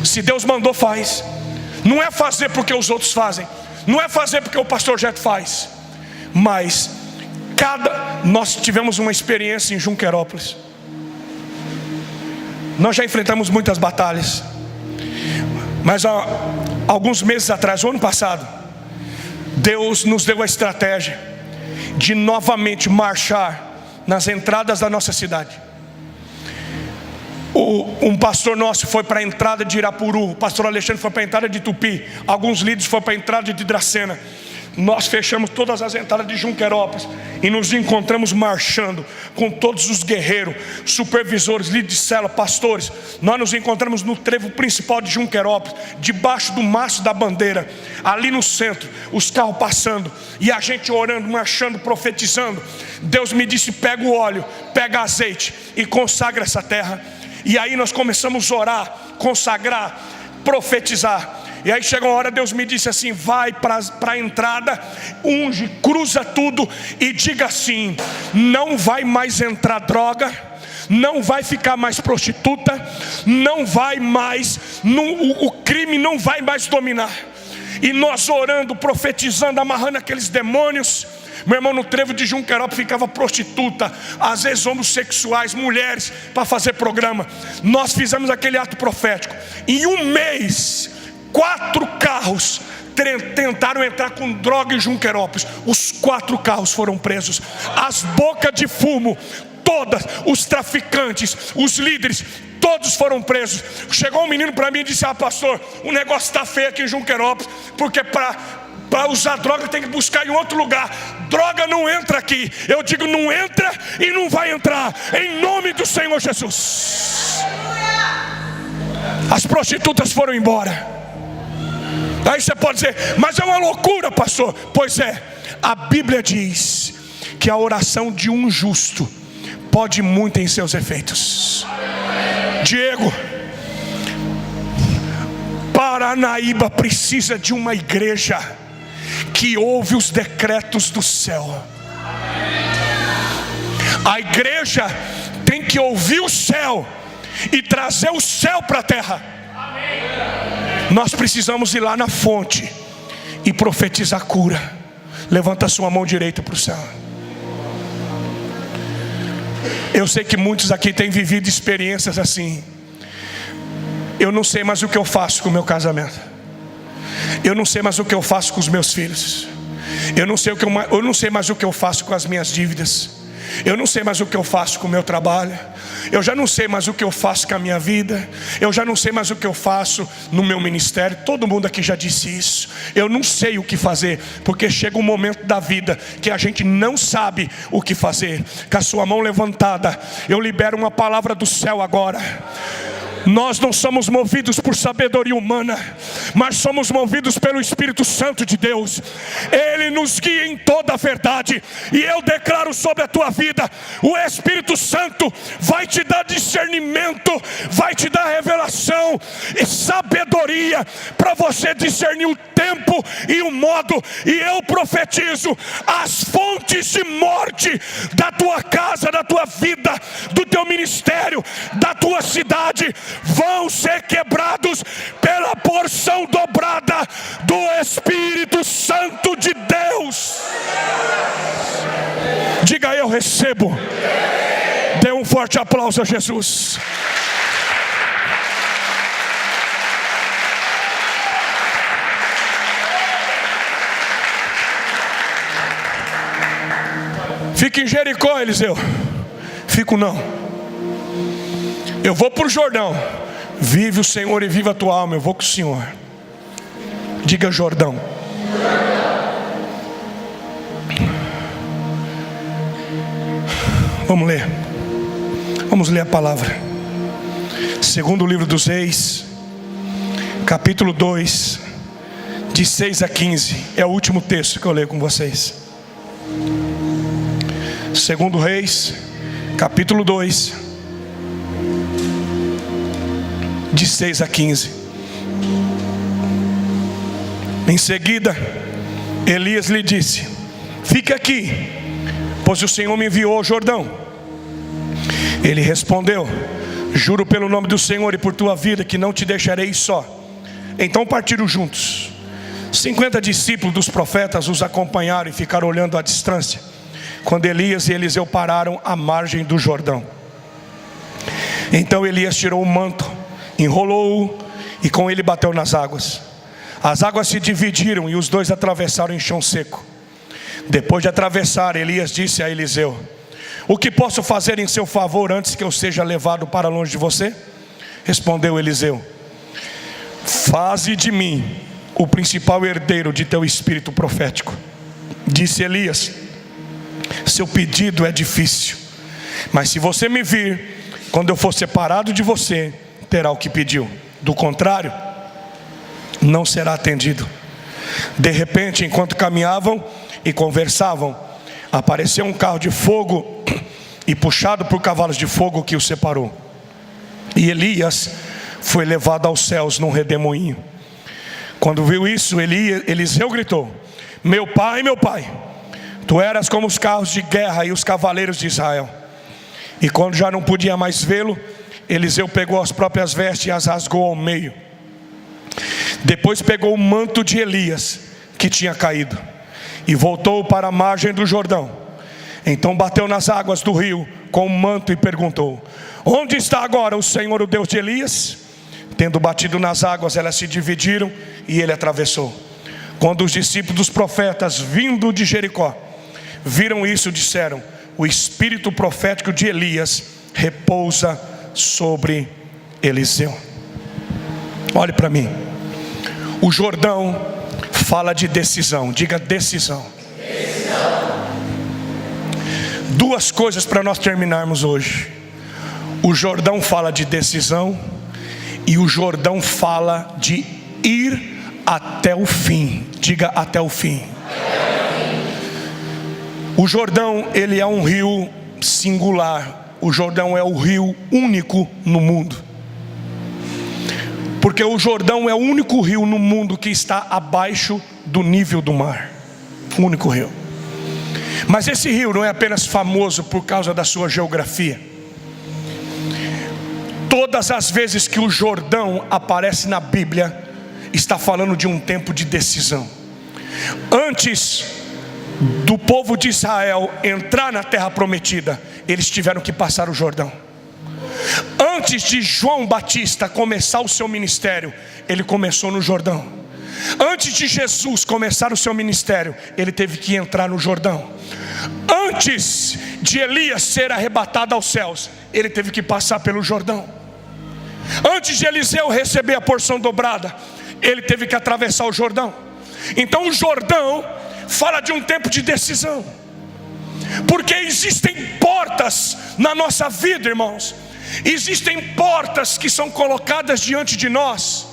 Se Deus mandou, faz. Não é fazer porque os outros fazem, não é fazer porque o pastor Jeto faz. Mas nós tivemos uma experiência em Junquerópolis. Nós já enfrentamos muitas batalhas, mas há alguns meses atrás, o ano passado, Deus nos deu a estratégia de novamente marchar nas entradas da nossa cidade. Um pastor nosso foi para a entrada de Irapuru, o pastor Alexandre foi para a entrada de Tupi, alguns líderes foram para a entrada de Dracena. Nós fechamos todas as entradas de Junquerópolis e nos encontramos marchando com todos os guerreiros, supervisores, líderes de célula, pastores. Nós nos encontramos no trevo principal de Junquerópolis, debaixo do mastro da bandeira, ali no centro, os carros passando e a gente orando, marchando, profetizando. Deus me disse, pega o óleo, pega azeite e consagra essa terra. E aí nós começamos a orar, consagrar, profetizar. E aí chegou uma hora, Deus me disse assim, vai para a entrada, unge, cruza tudo e diga assim, não vai mais entrar droga, não vai ficar mais prostituta, não vai mais, o crime não vai mais dominar. E nós orando, profetizando, amarrando aqueles demônios. Meu irmão, no trevo de Junquerópolis ficava prostituta, às vezes homossexuais, mulheres, para fazer programa. Nós fizemos aquele ato profético. Em um mês, 4 carros tentaram entrar com droga em Junquerópolis. Os 4 carros foram presos. As bocas de fumo, todas, os traficantes, os líderes, todos foram presos. Chegou um menino para mim e disse, pastor, o negócio está feio aqui em Junquerópolis, porque para usar droga tem que buscar em outro lugar. Droga não entra aqui. Eu digo, não entra e não vai entrar, em nome do Senhor Jesus. As prostitutas foram embora. Aí você pode dizer, mas é uma loucura, pastor. Pois é, a Bíblia diz que a oração de um justo pode muito em seus efeitos. Diego, Paranaíba precisa de uma igreja que ouve os decretos do céu. A igreja tem que ouvir o céu e trazer o céu para a terra. Nós precisamos ir lá na fonte e profetizar cura. Levanta a sua mão direita para o céu. Eu sei que muitos aqui têm vivido experiências assim. Eu não sei mais o que eu faço com o meu casamento. Eu não sei mais o que eu faço com os meus filhos. Eu não sei mais o que eu faço com as minhas dívidas. Eu não sei mais o que eu faço com o meu trabalho. Eu já não sei mais o que eu faço com a minha vida. Eu já não sei mais o que eu faço no meu ministério. Todo mundo aqui já disse isso. Eu não sei o que fazer, porque chega um momento da vida que a gente não sabe o que fazer. Com a sua mão levantada, eu libero uma palavra do céu agora. Nós não somos movidos por sabedoria humana, mas somos movidos pelo Espírito Santo de Deus. Ele nos guia em toda a verdade. E eu declaro sobre a tua vida: o Espírito Santo vai te dar discernimento, vai te dar revelação e sabedoria para você discernir o tempo e o modo. E eu profetizo: as fontes de morte da tua casa, da tua vida, do teu ministério, da tua cidade, vão ser quebrados pela porção dobrada do Espírito Santo de Deus. Diga: eu recebo. Dê um forte aplauso a Jesus. Fica em Jericó, Eliseu. Fico não. Eu vou para o Jordão. Vive o Senhor e viva a tua alma. Eu vou com o Senhor. Diga: Jordão. Vamos ler. Vamos ler a palavra. Segundo livro dos Reis, capítulo 2, de 6 a 15. É o último texto que eu leio com vocês. Segundo Reis, capítulo 2, de 6 a 15. Em seguida, Elias lhe disse: fique aqui, pois o Senhor me enviou ao Jordão. Ele respondeu: juro pelo nome do Senhor e por tua vida que não te deixarei só. Então partiram juntos. 50 discípulos dos profetas os acompanharam e ficaram olhando à distância, quando Elias e Eliseu pararam à margem do Jordão. Então Elias tirou o manto, enrolou-o e com ele bateu nas águas. As águas se dividiram e os dois atravessaram em chão seco. Depois de atravessar, Elias disse a Eliseu: o que posso fazer em seu favor antes que eu seja levado para longe de você? Respondeu Eliseu: faze de mim o principal herdeiro de teu espírito profético. Disse Elias: seu pedido é difícil, mas se você me vir quando eu for separado de você, terá o que pediu. Do contrário, não será atendido. De repente, enquanto caminhavam e conversavam, apareceu um carro de fogo e puxado por cavalos de fogo que o separou. E Elias foi levado aos céus num redemoinho. Quando viu isso, Eliseu gritou: meu pai, tu eras como os carros de guerra e os cavaleiros de Israel. E quando já não podia mais vê-lo, Eliseu pegou as próprias vestes e as rasgou ao meio. Depois pegou o manto de Elias que tinha caído e voltou para a margem do Jordão. Então bateu nas águas do rio com o manto e perguntou: onde está agora o Senhor, o Deus de Elias? Tendo batido nas águas, elas se dividiram e ele atravessou. Quando os discípulos dos profetas, vindo de Jericó, viram isso, disseram: o espírito profético de Elias repousa sobre Eliseu. Olhe para mim. O Jordão fala de decisão. Diga: decisão. Duas coisas para nós terminarmos hoje. O Jordão fala de decisão e o Jordão fala de ir até o fim. Diga: até o fim. O Jordão, ele é um rio singular. O Jordão é o rio único no mundo, porque o Jordão é o único rio no mundo que está abaixo do nível do mar. O único rio. Mas esse rio não é apenas famoso por causa da sua geografia. Todas as vezes que o Jordão aparece na Bíblia, está falando de um tempo de decisão. Antes do povo de Israel entrar na terra prometida, eles tiveram que passar o Jordão. Antes de João Batista começar o seu ministério, ele começou no Jordão. Antes de Jesus começar o seu ministério, ele teve que entrar no Jordão. Antes de Elias ser arrebatado aos céus, ele teve que passar pelo Jordão. Antes de Eliseu receber a porção dobrada, ele teve que atravessar o Jordão. Então o Jordão fala de um tempo de decisão, porque existem portas na nossa vida, irmãos, Existem portas que são colocadas diante de nós,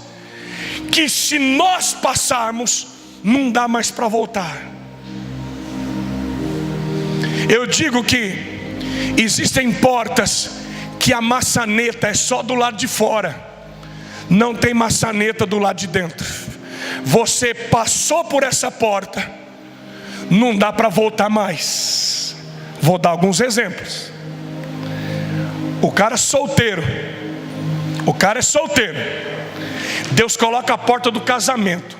que se nós passarmos, não dá mais para voltar. Eu digo que existem portas que a maçaneta é só do lado de fora, não tem maçaneta do lado de dentro. Você passou por essa porta, não dá para voltar mais. Vou dar alguns exemplos. O cara é solteiro. Deus coloca a porta do casamento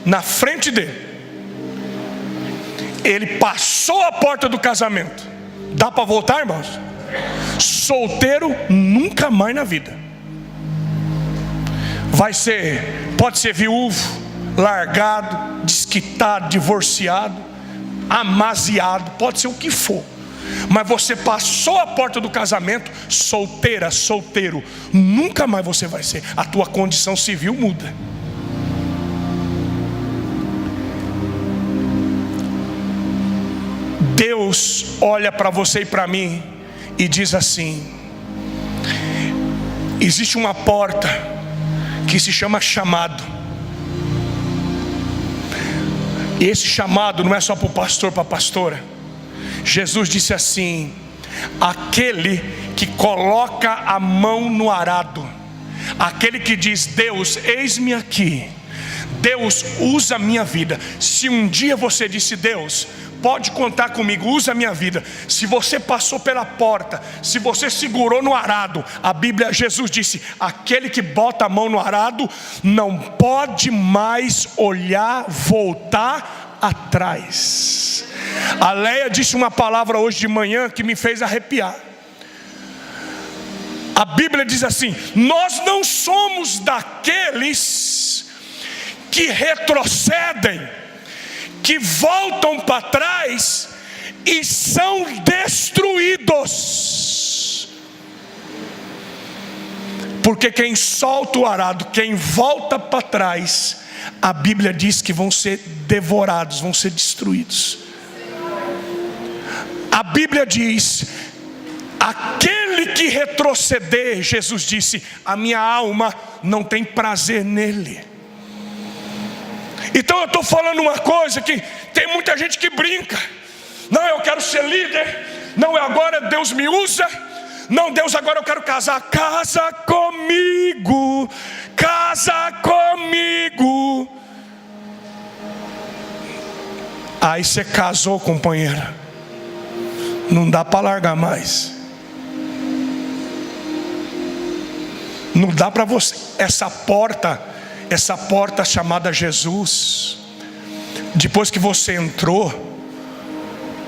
na frente dele. Ele passou a porta do casamento. Dá para voltar, irmãos? Solteiro nunca mais na vida. Pode ser viúvo, largado, desquitado, divorciado, amaziado, pode ser o que for. Mas você passou a porta do casamento, solteira, solteiro, nunca mais você vai ser. A tua condição civil muda. Deus olha para você e para mim e diz assim: existe uma porta que se chama chamado. E esse chamado não é só para o pastor, para a pastora. Jesus disse assim: aquele que coloca a mão no arado, aquele que diz: Deus, eis-me aqui, Deus, usa a minha vida. Se um dia você disse: Deus, pode contar comigo, usa a minha vida. Se você passou pela porta, se você segurou no arado, Jesus disse: aquele que bota a mão no arado não pode mais olhar, voltar atrás. A Leia disse uma palavra hoje de manhã que me fez arrepiar. A Bíblia diz assim: nós não somos daqueles que retrocedem, que voltam para trás e são destruídos. Porque quem solta o arado, quem volta para trás, a Bíblia diz que vão ser devorados, vão ser destruídos. A Bíblia diz: aquele que retroceder, Jesus disse, a minha alma não tem prazer nele. Então eu estou falando uma coisa que tem muita gente que brinca. Não, eu quero ser líder. Não, agora Deus me usa. Não, Deus, agora eu quero casar. Casa comigo, casa comigo. Aí você casou, companheira, não dá para largar mais. Não dá para você. Essa porta chamada Jesus, depois que você entrou,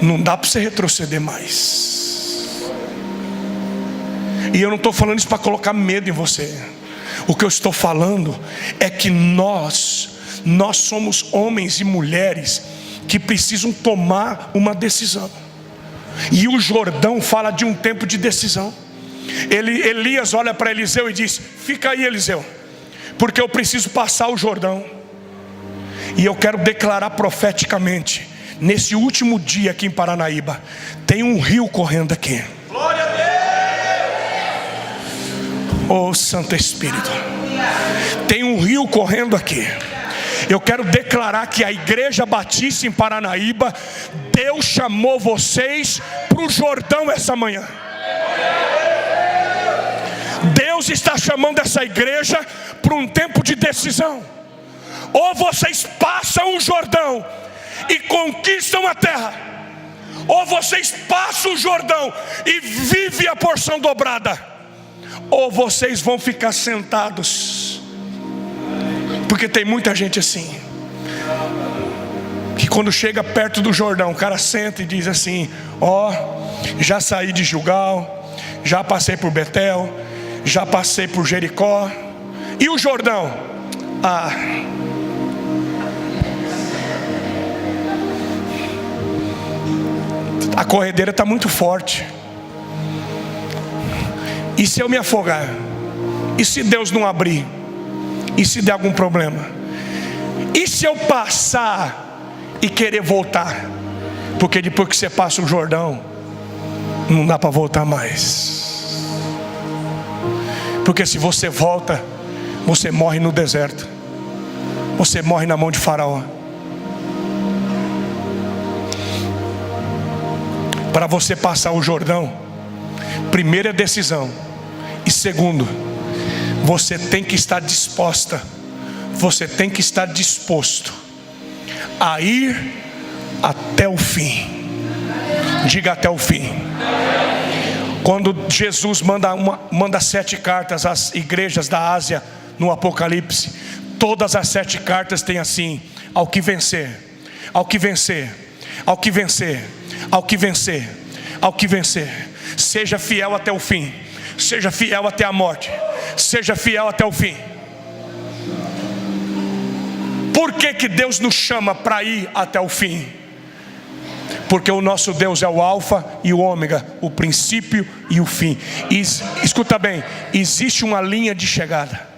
não dá para você retroceder mais. E eu não estou falando isso para colocar medo em você. O que eu estou falando é que nós somos homens e mulheres que precisam tomar uma decisão. E o Jordão fala de um tempo de decisão. Elias olha para Eliseu e diz: fica aí, Eliseu, porque eu preciso passar o Jordão. E eu quero declarar profeticamente, nesse último dia aqui em Paranaíba, tem um rio correndo aqui. Glória a Deus! Oh Santo Espírito, tem um rio correndo aqui. Eu quero declarar que a Igreja Batista em Paranaíba, Deus chamou vocês para o Jordão essa manhã. Deus está chamando essa igreja para um tempo de decisão. Ou vocês passam o Jordão e conquistam a terra, ou vocês passam o Jordão e vivem a porção dobrada, ou vocês vão ficar sentados. Porque tem muita gente assim, que quando chega perto do Jordão, o cara senta e diz assim: ó, já saí de Gilgal, já passei por Betel, já passei por Jericó. E o Jordão? A corredeira está muito forte. E se eu me afogar? E se Deus não abrir? E se der algum problema? E se eu passar e querer voltar? Porque depois que você passa o Jordão, não dá para voltar mais. Porque se você volta, você morre no deserto, você morre na mão de Faraó. Para você passar o Jordão, primeiro é decisão, e segundo, você tem que estar disposta, você tem que estar disposto a ir até o fim. Diga até o fim. Quando Jesus manda 7 cartas às igrejas da Ásia no Apocalipse, todas as 7 cartas têm assim: ao que vencer, ao que vencer, ao que vencer, ao que vencer, ao que vencer, seja fiel até o fim, seja fiel até a morte, seja fiel até o fim. Por que Deus nos chama para ir até o fim? Porque o nosso Deus é o alfa e o ômega, o princípio e o fim. Escuta bem, existe uma linha de chegada.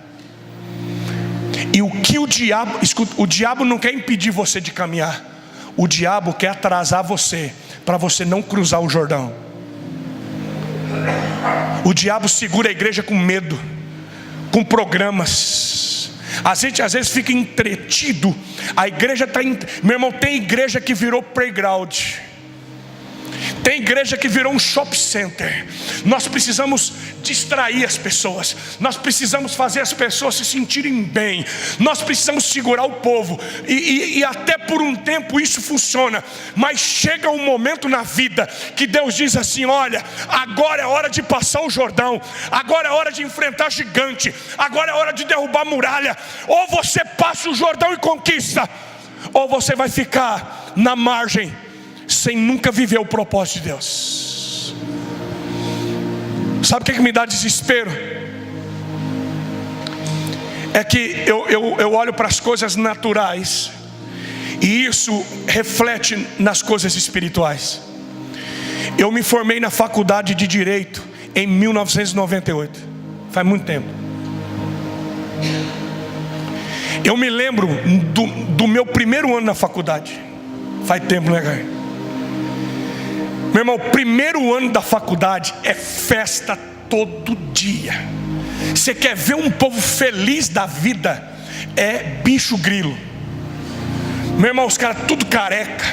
E o que o diabo não quer impedir você de caminhar. O diabo quer atrasar você, para você não cruzar o Jordão. O diabo segura a igreja com medo, com programas. A gente às vezes fica entretido. A igreja está... Meu irmão, tem igreja que virou playground, tem igreja que virou um shopping center. Nós precisamos distrair as pessoas, nós precisamos fazer as pessoas se sentirem bem, nós precisamos segurar o povo, e até por um tempo isso funciona. Mas chega um momento na vida que Deus diz assim: olha, agora é hora de passar o Jordão, agora é hora de enfrentar gigante, agora é hora de derrubar muralha. Ou você passa o Jordão e conquista, ou você vai ficar na margem, sem nunca viver o propósito de Deus. Sabe o que me dá desespero? É que eu olho para as coisas naturais, e isso reflete nas coisas espirituais. Eu me formei na faculdade de Direito em 1998, faz muito tempo. Eu me lembro do meu primeiro ano na faculdade. Faz tempo, né, cara? Meu irmão, primeiro ano da faculdade é festa todo dia. Você quer ver um povo feliz da vida? É bicho grilo. Meu irmão, os caras tudo careca,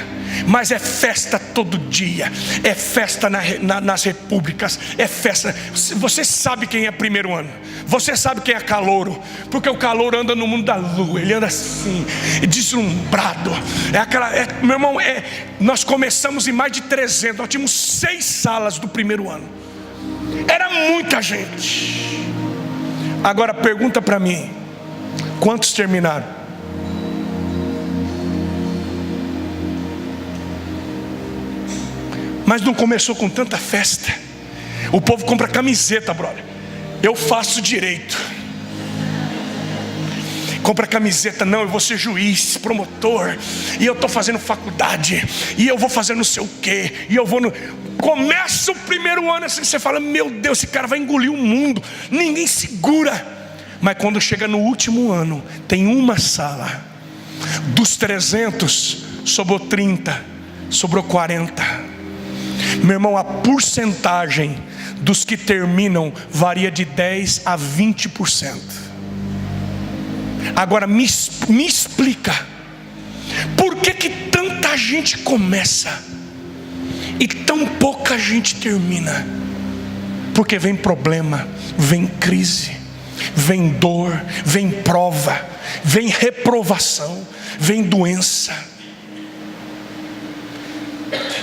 mas é festa todo dia. É festa nas repúblicas, é festa. Você sabe quem é primeiro ano, você sabe quem é calouro, porque o calouro anda no mundo da lua. Ele anda assim, deslumbrado. Meu irmão, nós começamos em mais de 300. Nós tínhamos 6 salas do primeiro ano. Era muita gente. Agora pergunta para mim, quantos terminaram? Mas não começou com tanta festa. O povo compra camiseta, brother. Eu faço direito. Compra camiseta, não, eu vou ser juiz, promotor, e eu estou fazendo faculdade, e eu vou fazer não sei o quê, e eu vou no... Começa o primeiro ano assim, você fala: meu Deus, esse cara vai engolir o mundo, ninguém segura. Mas quando chega no último ano, tem uma sala. Dos 300, sobrou 30, sobrou 40. Meu irmão, a porcentagem dos que terminam varia de 10 a 20%. Agora me explica, por que tanta gente começa e tão pouca gente termina? Porque vem problema, vem crise, vem dor, vem prova, vem reprovação, vem doença.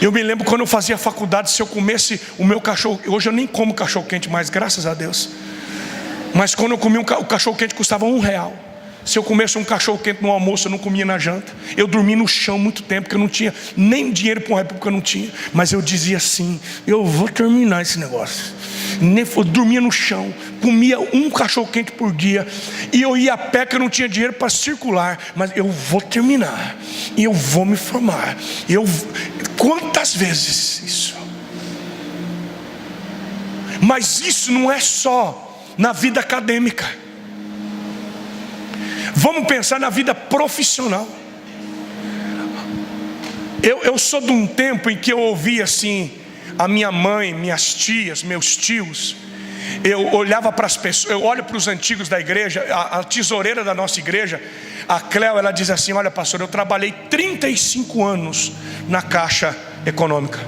Eu me lembro quando eu fazia faculdade, se eu comesse o meu cachorro... Hoje eu nem como cachorro quente mais, graças a Deus. Mas quando eu comia o cachorro quente custava R$1. Se eu comesse um cachorro quente no almoço, eu não comia na janta. Eu dormi no chão muito tempo, porque eu não tinha nem dinheiro para uma república, eu não tinha. Mas eu dizia assim: eu vou terminar esse negócio. Eu dormia no chão, comia um cachorro quente por dia, e eu ia a pé, que eu não tinha dinheiro para circular. Mas eu vou terminar, e eu vou me formar. Quantas vezes isso? Mas isso não é só na vida acadêmica. Vamos pensar na vida profissional. Eu sou de um tempo em que eu ouvia assim, a minha mãe, minhas tias, meus tios, Eu olhava para as pessoas, eu olho para os antigos da igreja, a tesoureira da nossa igreja, a Cléo, ela diz assim: olha, pastor, eu trabalhei 35 anos na Caixa Econômica.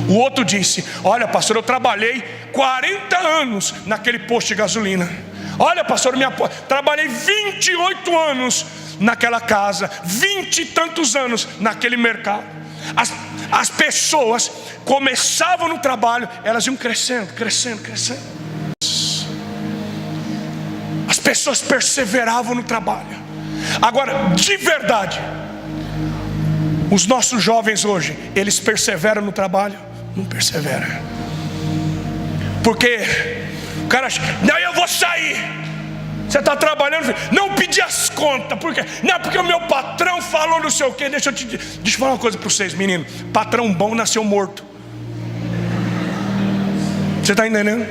O outro disse: olha, pastor, eu trabalhei 40 anos naquele posto de gasolina. Olha, pastor, trabalhei 28 anos naquela casa, 20 e tantos anos naquele mercado. As pessoas começavam no trabalho, elas iam crescendo. As pessoas perseveravam no trabalho. Agora, de verdade, os nossos jovens hoje, eles perseveram no trabalho? Não perseveram. Porque o cara acha: não, eu vou sair. Você está trabalhando, não pedir as contas. Por quê? Não, porque o meu patrão falou não sei o quê. Deixa eu falar uma coisa para vocês, menino. Patrão bom nasceu morto. Você está entendendo?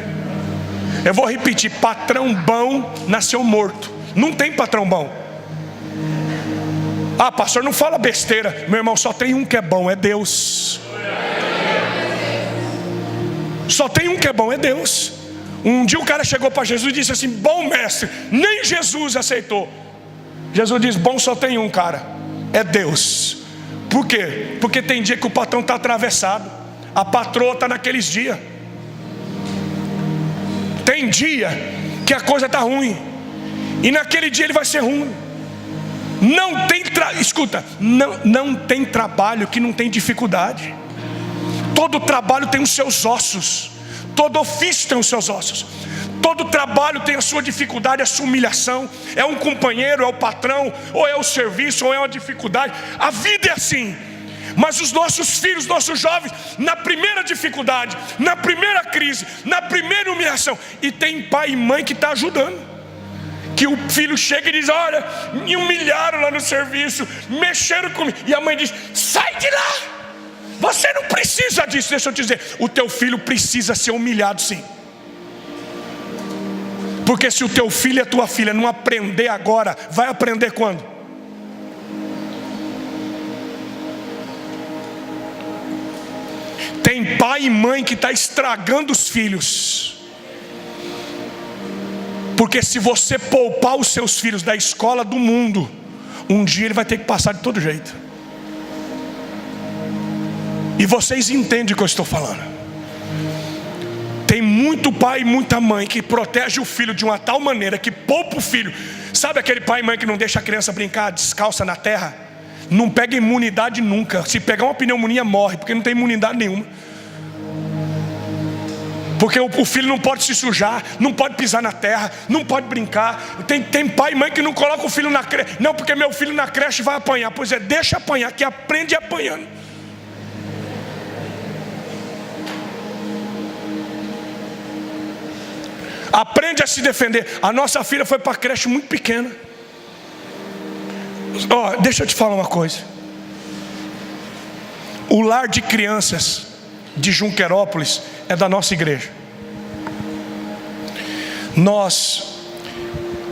Eu vou repetir: patrão bom nasceu morto. Não tem patrão bom. Ah, pastor, não fala besteira. Meu irmão, só tem um que é bom, é Deus. Só tem um que é bom, é Deus. Um dia o cara chegou para Jesus e disse assim: bom mestre. Nem Jesus aceitou. Jesus diz: bom só tem um, cara, é Deus. Por quê? Porque tem dia que o patrão está atravessado, a patroa está naqueles dias. Tem dia que a coisa está ruim, e naquele dia ele vai ser ruim. Escuta, não tem trabalho que não tem dificuldade. Todo trabalho tem os seus ossos. Todo ofício tem os seus ossos. Todo trabalho tem a sua dificuldade, a sua humilhação. É um companheiro, é o patrão, ou é o serviço, ou é uma dificuldade. A vida é assim. Mas os nossos filhos, nossos jovens, na primeira dificuldade, na primeira crise, na primeira humilhação, e tem pai e mãe que está ajudando. Que o filho chega e diz: olha, me humilharam lá no serviço, mexeram comigo. E a mãe diz: sai de lá, você não precisa disso. Deixa eu te dizer, o teu filho precisa ser humilhado, sim. Porque se o teu filho e a tua filha não aprender agora, vai aprender quando? Tem pai e mãe que está estragando os filhos. Porque se você poupar os seus filhos da escola do mundo, um dia ele vai ter que passar de todo jeito. E vocês entendem o que eu estou falando. Tem muito pai e muita mãe que protege o filho de uma tal maneira que poupa o filho. Sabe aquele pai e mãe que não deixa a criança brincar descalça na terra? Não pega imunidade nunca. Se pegar uma pneumonia, morre, porque não tem imunidade nenhuma. Porque o filho não pode se sujar, não pode pisar na terra, não pode brincar. Tem pai e mãe que não coloca o filho na creche. Não, porque meu filho na creche vai apanhar. Pois é, deixa apanhar, que aprende apanhando. Aprende a se defender. A nossa filha foi para a creche muito pequena. Deixa eu te falar uma coisa. O lar de crianças de Junquerópolis é da nossa igreja.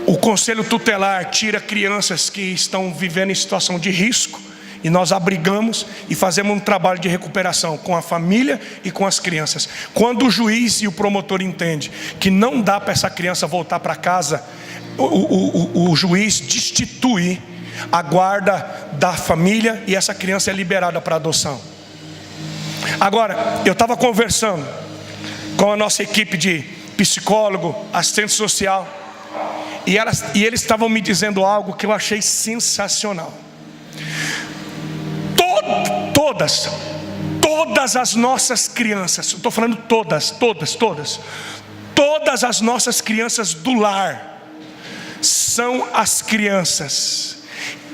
O conselho tutelar tira crianças que estão vivendo em situação de risco, e nós abrigamos e fazemos um trabalho de recuperação com a família e com as crianças. Quando o juiz e o promotor entendem que não dá para essa criança voltar para casa, o juiz destitui a guarda da família e essa criança é liberada para adoção. Agora, eu estava conversando com a nossa equipe de psicólogo, assistente social, e eles estavam me dizendo algo que eu achei sensacional. Todas as nossas crianças, estou falando todas as nossas crianças do lar são as crianças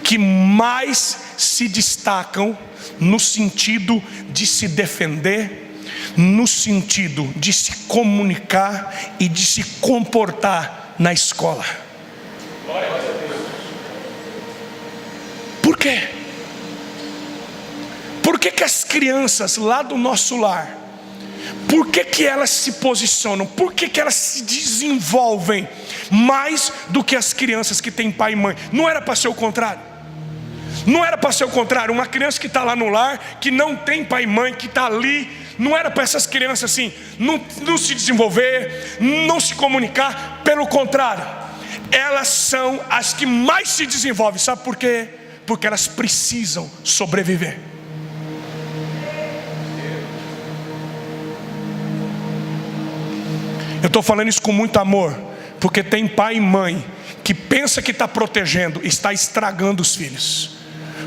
que mais se destacam no sentido de se defender, no sentido de se comunicar e de se comportar na escola. Por quê? Por que as crianças lá do nosso lar, por que elas se posicionam, por que elas se desenvolvem mais do que as crianças que têm pai e mãe? Não era para ser o contrário? Não era para ser o contrário? Uma criança que está lá no lar, que não tem pai e mãe, que está ali não era para essas crianças assim, não se desenvolver, não se comunicar. Pelo contrário, elas são as que mais se desenvolvem. Sabe por quê? Porque elas precisam sobreviver. Eu estou falando isso com muito amor, porque tem pai e mãe que pensa que está protegendo, está estragando os filhos.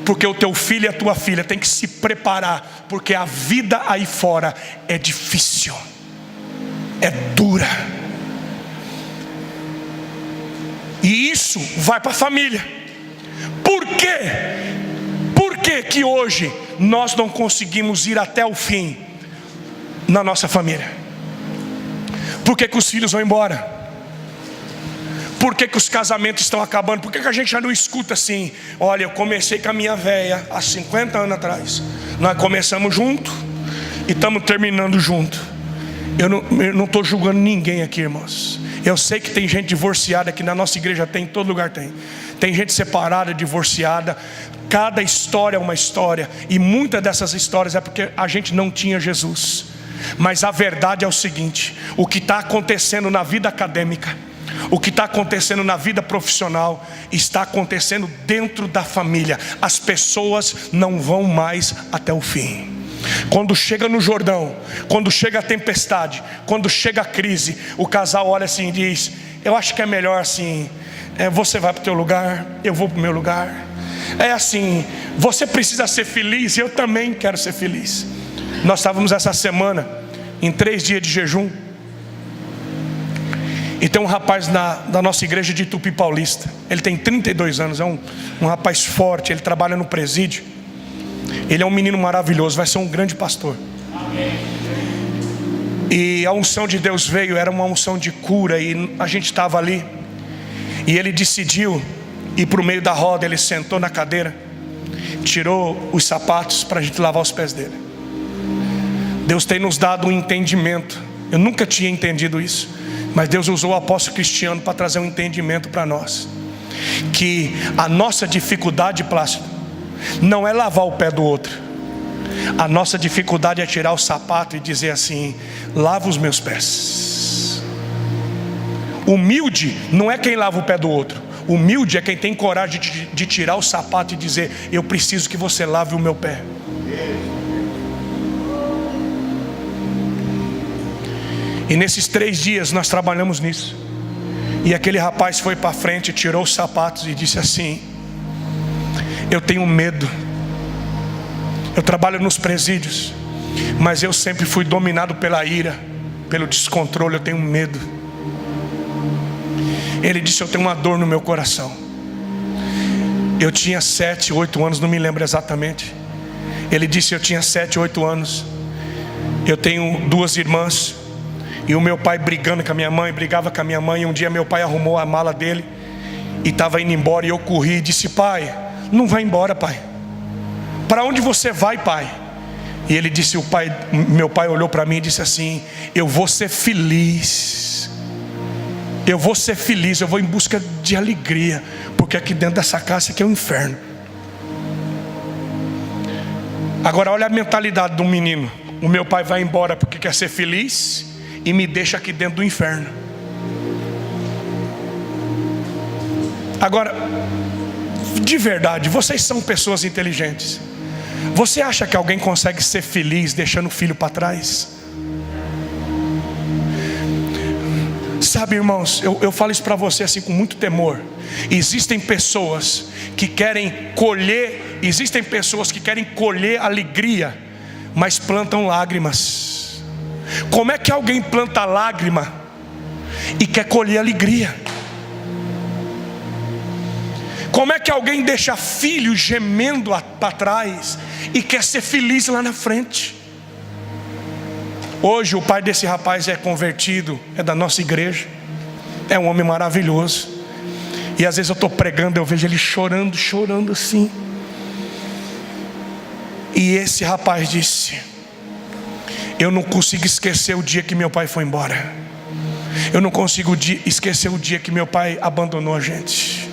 Porque o teu filho e a tua filha tem que se preparar, porque a vida aí fora é difícil, é dura. E isso vai para a família. Por quê? Por que hoje nós não conseguimos ir até o fim na nossa família? Por que os filhos vão embora? Por que os casamentos estão acabando? Por que a gente já não escuta assim? Olha, eu comecei com a minha véia há 50 anos atrás. Nós começamos junto e estamos terminando junto. Eu não estou julgando ninguém aqui, irmãos. Eu sei que tem gente divorciada aqui na nossa igreja, tem, em todo lugar tem. Tem gente separada, divorciada. Cada história é uma história. E muitas dessas histórias é porque a gente não tinha Jesus. Mas a verdade é o seguinte: o que está acontecendo na vida acadêmica, o que está acontecendo na vida profissional, está acontecendo dentro da família. As pessoas não vão mais até o fim. Quando chega no Jordão, quando chega a tempestade, quando chega a crise, o casal olha assim e diz: eu acho que é melhor assim, você vai para o teu lugar, eu vou para o meu lugar. É assim, você precisa ser feliz, eu também quero ser feliz. Nós estávamos essa semana em 3 dias de jejum, e tem um rapaz da nossa igreja de Tupi Paulista. Ele tem 32 anos, é um rapaz forte, ele trabalha no presídio. Ele é um menino maravilhoso, vai ser um grande pastor. E a unção de Deus veio, era uma unção de cura. E a gente estava ali, e ele decidiu ir para o meio da roda. Ele sentou na cadeira, tirou os sapatos para a gente lavar os pés dele. Deus tem nos dado um entendimento. Eu nunca tinha entendido isso, mas Deus usou o apóstolo Cristiano para trazer um entendimento para nós. Que a nossa dificuldade, Plácido, não é lavar o pé do outro. A nossa dificuldade é tirar o sapato e dizer assim: lava os meus pés. Humilde não é quem lava o pé do outro. Humilde é quem tem coragem de tirar o sapato e dizer: eu preciso que você lave o meu pé. E nesses 3 dias nós trabalhamos nisso. E aquele rapaz foi para frente, tirou os sapatos e disse assim: eu tenho medo. Eu trabalho nos presídios, mas eu sempre fui dominado pela ira, pelo descontrole. Eu tenho medo. Ele disse: eu tenho uma dor no meu coração. Eu tinha 7, 8 anos, não me lembro exatamente. Ele disse: eu tinha 7, 8 anos. Eu tenho 2 irmãs, e o meu pai brigando com a minha mãe, brigava com a minha mãe. E um dia meu pai arrumou a mala dele e estava indo embora, e eu corri e disse: pai, não vai embora, pai. Para onde você vai, pai? E ele disse, meu pai olhou para mim e disse assim: eu vou ser feliz. Eu vou ser feliz, eu vou em busca de alegria, porque aqui dentro dessa casa aqui é um inferno. Agora olha a mentalidade do menino. O meu pai vai embora porque quer ser feliz e me deixa aqui dentro do inferno. Agora, de verdade, vocês são pessoas inteligentes. Você acha que alguém consegue ser feliz deixando o filho para trás? Sabe, irmãos, eu falo isso para você assim com muito temor. Existem pessoas que querem colher, alegria, mas plantam lágrimas. Como é que alguém planta lágrima e quer colher alegria? Como é que alguém deixa filho gemendo para trás e quer ser feliz lá na frente? Hoje o pai desse rapaz é convertido, é da nossa igreja, é um homem maravilhoso. E às vezes eu estou pregando, eu vejo ele chorando assim. E esse rapaz disse: eu não consigo esquecer o dia que meu pai foi embora. Eu não consigo esquecer o dia que meu pai abandonou a gente.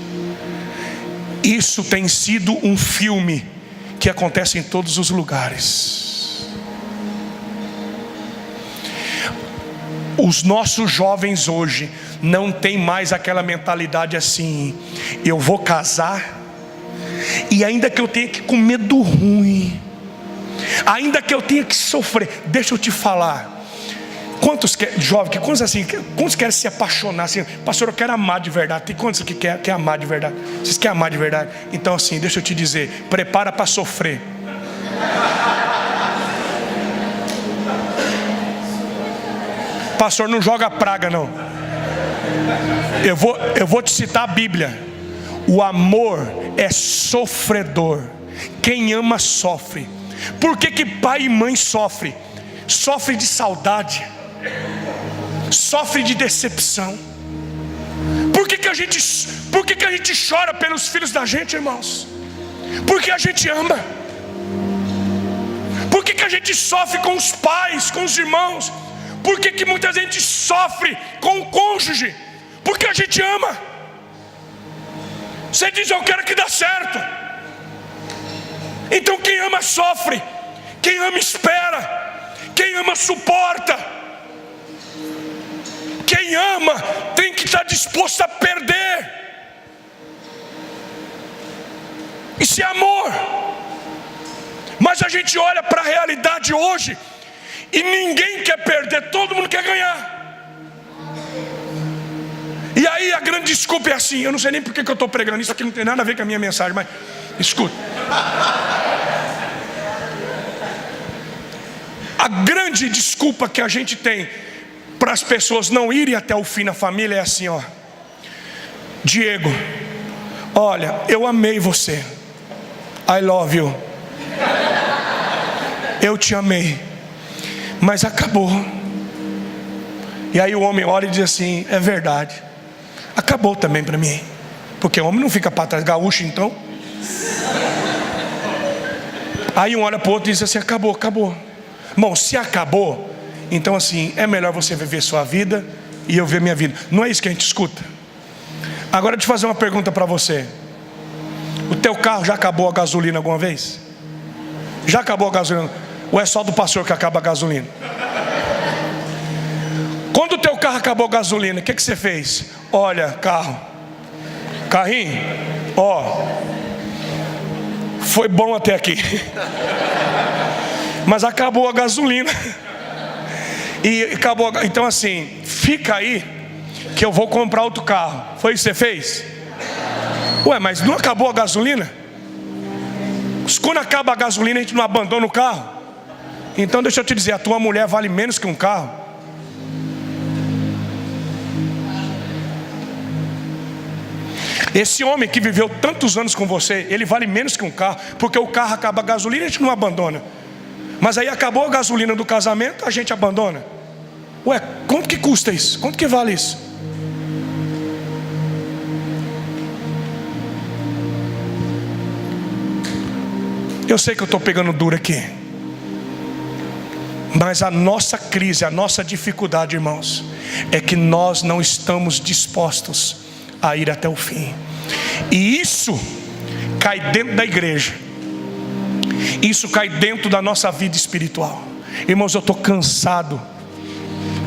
Isso tem sido um filme que acontece em todos os lugares. Os nossos jovens hoje não tem mais aquela mentalidade assim: eu vou casar, e ainda que eu tenha que comer do ruim, ainda que eu tenha que sofrer. Deixa eu te falar, quantos jovens, quantos querem se apaixonar assim? Pastor, eu quero amar de verdade. Tem quantos que quer amar de verdade? Vocês querem amar de verdade? Então assim, deixa eu te dizer, prepara para sofrer. Pastor, não joga praga não. Eu vou te citar a Bíblia. O amor é sofredor. Quem ama sofre. Por que pai e mãe sofrem? Sofre de saudade, sofre de decepção. Por que a gente chora pelos filhos da gente, irmãos? Porque a gente ama. Por que a gente sofre com os pais, com os irmãos? Por que muita gente sofre com o cônjuge? Porque a gente ama. Você diz, eu quero que dê certo. Então quem ama sofre. Quem ama espera. Quem ama suporta. Quem ama tem que estar disposto a perder. Isso é amor. Mas a gente olha para a realidade hoje e ninguém quer perder, todo mundo quer ganhar. E aí a grande desculpa é assim. Eu não sei nem por que eu estou pregando isso aqui, não tem nada a ver com a minha mensagem, mas escuta. A grande desculpa que a gente tem para as pessoas não irem até o fim na família é assim, ó: Diego, olha, eu amei você, I love you, eu te amei, mas acabou. E aí o homem olha e diz assim: é verdade, acabou também para mim. Porque o homem não fica para trás, gaúcho então. Aí um olha para o outro e diz assim: acabou. Bom, se acabou, então assim, é melhor você viver sua vida e eu ver minha vida. Não é isso que a gente escuta? Agora deixa eu fazer uma pergunta para você. O teu carro já acabou a gasolina alguma vez? Já acabou a gasolina? Ou é só do pastor que acaba a gasolina? Quando o teu carro acabou a gasolina, o que você fez? Olha, carrinho, ó, foi bom até aqui, mas acabou a gasolina. E acabou. Então assim, fica aí que eu vou comprar outro carro. Foi isso que você fez? Ué, mas não acabou a gasolina? Quando acaba a gasolina a gente não abandona o carro? Então deixa eu te dizer, a tua mulher vale menos que um carro. Esse homem que viveu tantos anos com você, ele vale menos que um carro. Porque o carro acaba a gasolina e a gente não abandona. Mas aí acabou a gasolina do casamento, a gente abandona. Ué, quanto que custa isso? Quanto que vale isso? Eu sei que eu estou pegando duro aqui, mas a nossa crise, a nossa dificuldade, irmãos, é que nós não estamos dispostos a ir até o fim. E isso cai dentro da igreja. Isso cai dentro da nossa vida espiritual. Irmãos, eu estou cansado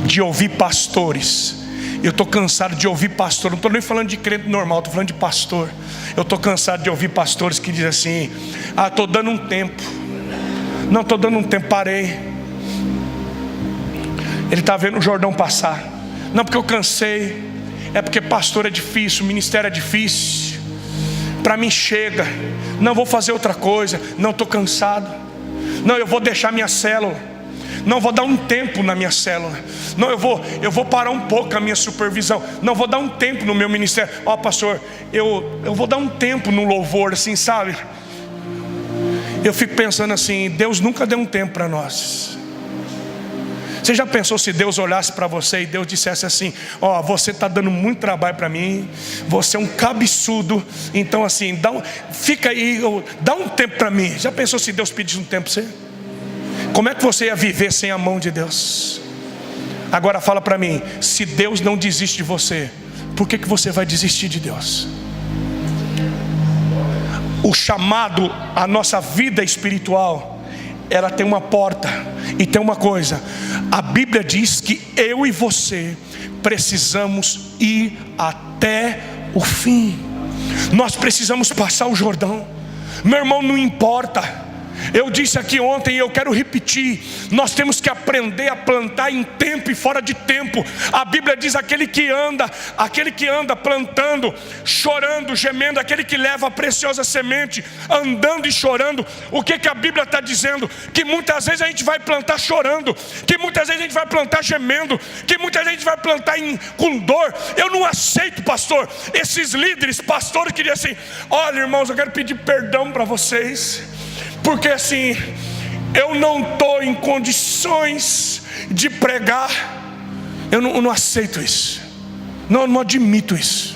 de ouvir pastores. Eu estou cansado de ouvir pastor. Não estou nem falando de crente normal, estou falando de pastor. Eu estou cansado de ouvir pastores que dizem assim: ah, estou dando um tempo. Não, estou dando um tempo, parei. Ele está vendo o Jordão passar. Não, porque eu cansei. É porque pastor é difícil, ministério é difícil. Para mim chega. Não, vou fazer outra coisa. Não, estou cansado. Não, eu vou deixar minha célula. Não, vou dar um tempo na minha célula. Não, eu vou parar um pouco a minha supervisão. Não, vou dar um tempo no meu ministério. Ó, pastor, eu vou dar um tempo no louvor, assim, sabe? Eu fico pensando assim: Deus nunca deu um tempo para nós. Você já pensou se Deus olhasse para você e Deus dissesse assim: ó, você está dando muito trabalho para mim, você é um cabeçudo, então assim, fica aí, dá um tempo para mim. Já pensou se Deus pedisse um tempo para você? Como é que você ia viver sem a mão de Deus? Agora fala para mim, se Deus não desiste de você, por que você vai desistir de Deus? O chamado, a nossa vida espiritual, ela tem uma porta. E tem uma coisa: A Bíblia diz que eu e você precisamos ir até o fim. Nós precisamos passar o Jordão. Meu irmão, não importa. Eu disse aqui ontem e eu quero repetir: nós temos que aprender a plantar em tempo e fora de tempo. A Bíblia diz: aquele que anda plantando, chorando, gemendo, aquele que leva a preciosa semente, andando e chorando. O que a Bíblia está dizendo? Que muitas vezes a gente vai plantar chorando, que muitas vezes a gente vai plantar gemendo, que muitas vezes a gente vai plantar com dor. Eu não aceito, pastor, esses líderes, pastores que dizem assim: olha, irmãos, eu quero pedir perdão para vocês, porque assim, eu não estou em condições de pregar. Eu não aceito isso. Não admito isso.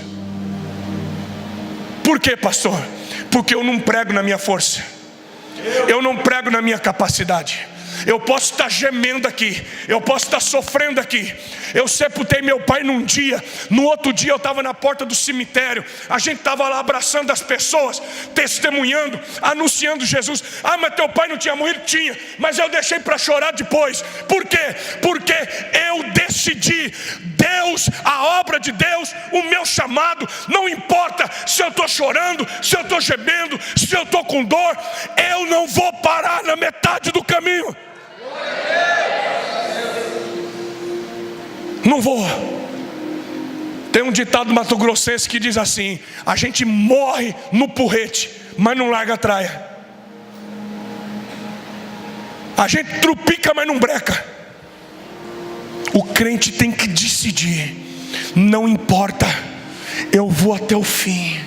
Por quê, pastor? Porque eu não prego na minha força. Eu não prego na minha capacidade. Eu posso estar gemendo aqui, eu posso estar sofrendo aqui. Eu sepultei meu pai num dia, no outro dia eu estava na porta do cemitério. A gente estava lá abraçando as pessoas, testemunhando, anunciando Jesus. Ah, mas teu pai não tinha morrido? Tinha, mas eu deixei para chorar depois. Por quê? Porque eu decidi. Deus, a obra de Deus, o meu chamado. Não importa se eu estou chorando, se eu estou gemendo, se eu estou com dor, eu não vou parar na metade do caminho. Não vou. Tem um ditado mato-grossense que diz assim: a gente morre no porrete, mas não larga a traia. A gente trupica, mas não breca. O crente tem que decidir: não importa, eu vou até o fim.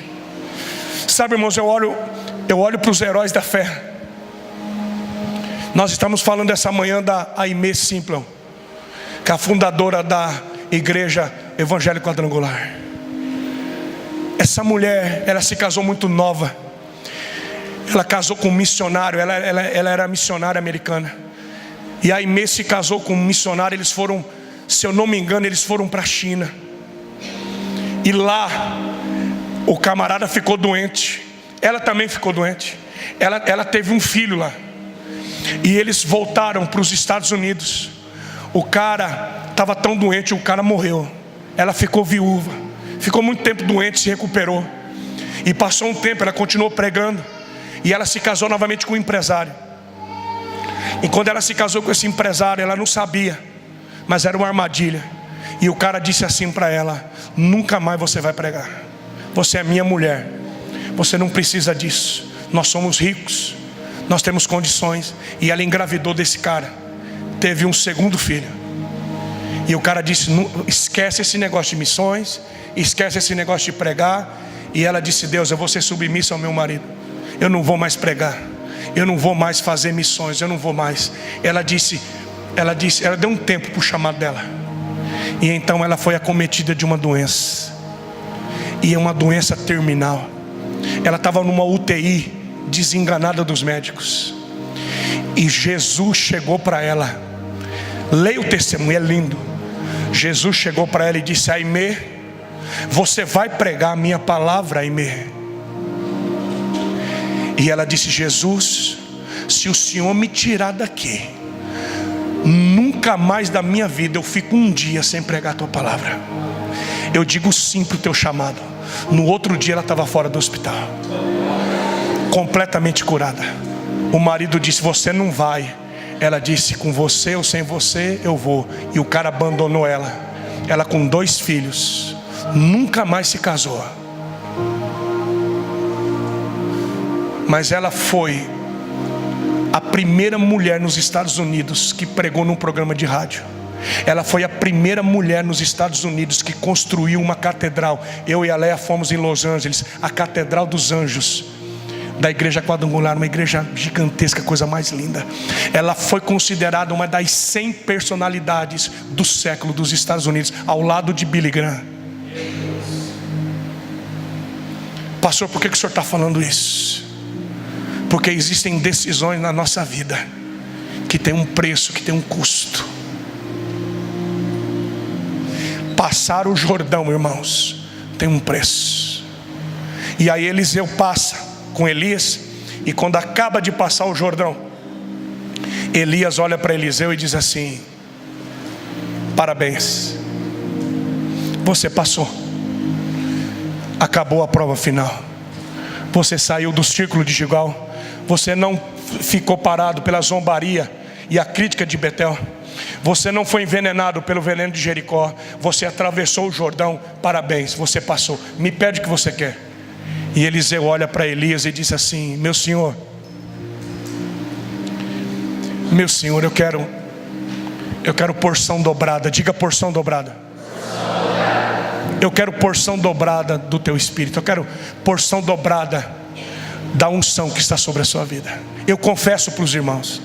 Sabe, irmãos, eu olho para os heróis da fé. Nós estamos falando essa manhã da Aimee Simplon, que é a fundadora da Igreja Evangélica Quadrangular. Essa mulher, ela se casou muito nova. Ela casou com um missionário. Ela era missionária americana. E a Aimee se casou com um missionário. Eles foram, se eu não me engano, eles foram para a China. E lá o camarada ficou doente. Ela também ficou doente. Ela teve um filho lá. E eles voltaram para os Estados Unidos. O cara estava tão doente, o cara morreu. Ela ficou viúva, ficou muito tempo doente, se recuperou. E passou um tempo, ela continuou pregando. E ela se casou novamente com um empresário. E quando ela se casou com esse empresário, ela não sabia, mas era uma armadilha. E o cara disse assim para ela: nunca mais você vai pregar. Você é minha mulher. Você não precisa disso. Nós somos ricos, nós temos condições. E ela engravidou desse cara, teve um segundo filho. E o cara disse: esquece esse negócio de missões, esquece esse negócio de pregar. E ela disse: Deus, eu vou ser submissa ao meu marido. Eu não vou mais pregar, eu não vou mais fazer missões, eu não vou mais. Ela deu um tempo para o chamado dela. E então ela foi acometida de uma doença. E é uma doença terminal. Ela estava numa UTI, desenganada dos médicos. E Jesus chegou para ela. Leia o testemunho, é lindo. Jesus chegou para ela e disse: Aimee, você vai pregar a minha palavra, Aimee? E ela disse: Jesus, se o Senhor me tirar daqui, nunca mais da minha vida eu fico um dia sem pregar a tua palavra. Eu digo sim para o teu chamado. No outro dia ela estava fora do hospital, completamente curada. O marido disse: você não vai. Ela disse: com você ou sem você eu vou. E o cara abandonou ela. Ela com 2 filhos, nunca mais se casou. Mas ela foi a primeira mulher nos Estados Unidos que pregou num programa de rádio. Ela foi a primeira mulher nos Estados Unidos que construiu uma catedral. Eu e a Leia fomos em Los Angeles, a Catedral dos Anjos da Igreja Quadrangular, uma igreja gigantesca, coisa mais linda. Ela foi considerada uma das 100 personalidades do século dos Estados Unidos, ao lado de Billy Graham. Pastor, por que o senhor está falando isso? Porque existem decisões na nossa vida que tem um preço, que tem um custo. Passar o Jordão, irmãos, tem um preço. E aí Eliseu passa com Elias. E quando acaba de passar o Jordão, Elias olha para Eliseu e diz assim: Parabéns, você passou. Acabou a prova final. Você saiu do círculo de Gilgal. Você não ficou parado pela zombaria e a crítica de Betel. Você não foi envenenado pelo veneno de Jericó. Você atravessou o Jordão. Parabéns, você passou. Me pede o que você quer. E Eliseu olha para Elias e diz assim: meu senhor, eu quero porção dobrada. Diga porção dobrada. Eu quero porção dobrada do teu espírito. Eu quero porção dobrada da unção que está sobre a sua vida. Eu confesso para os irmãos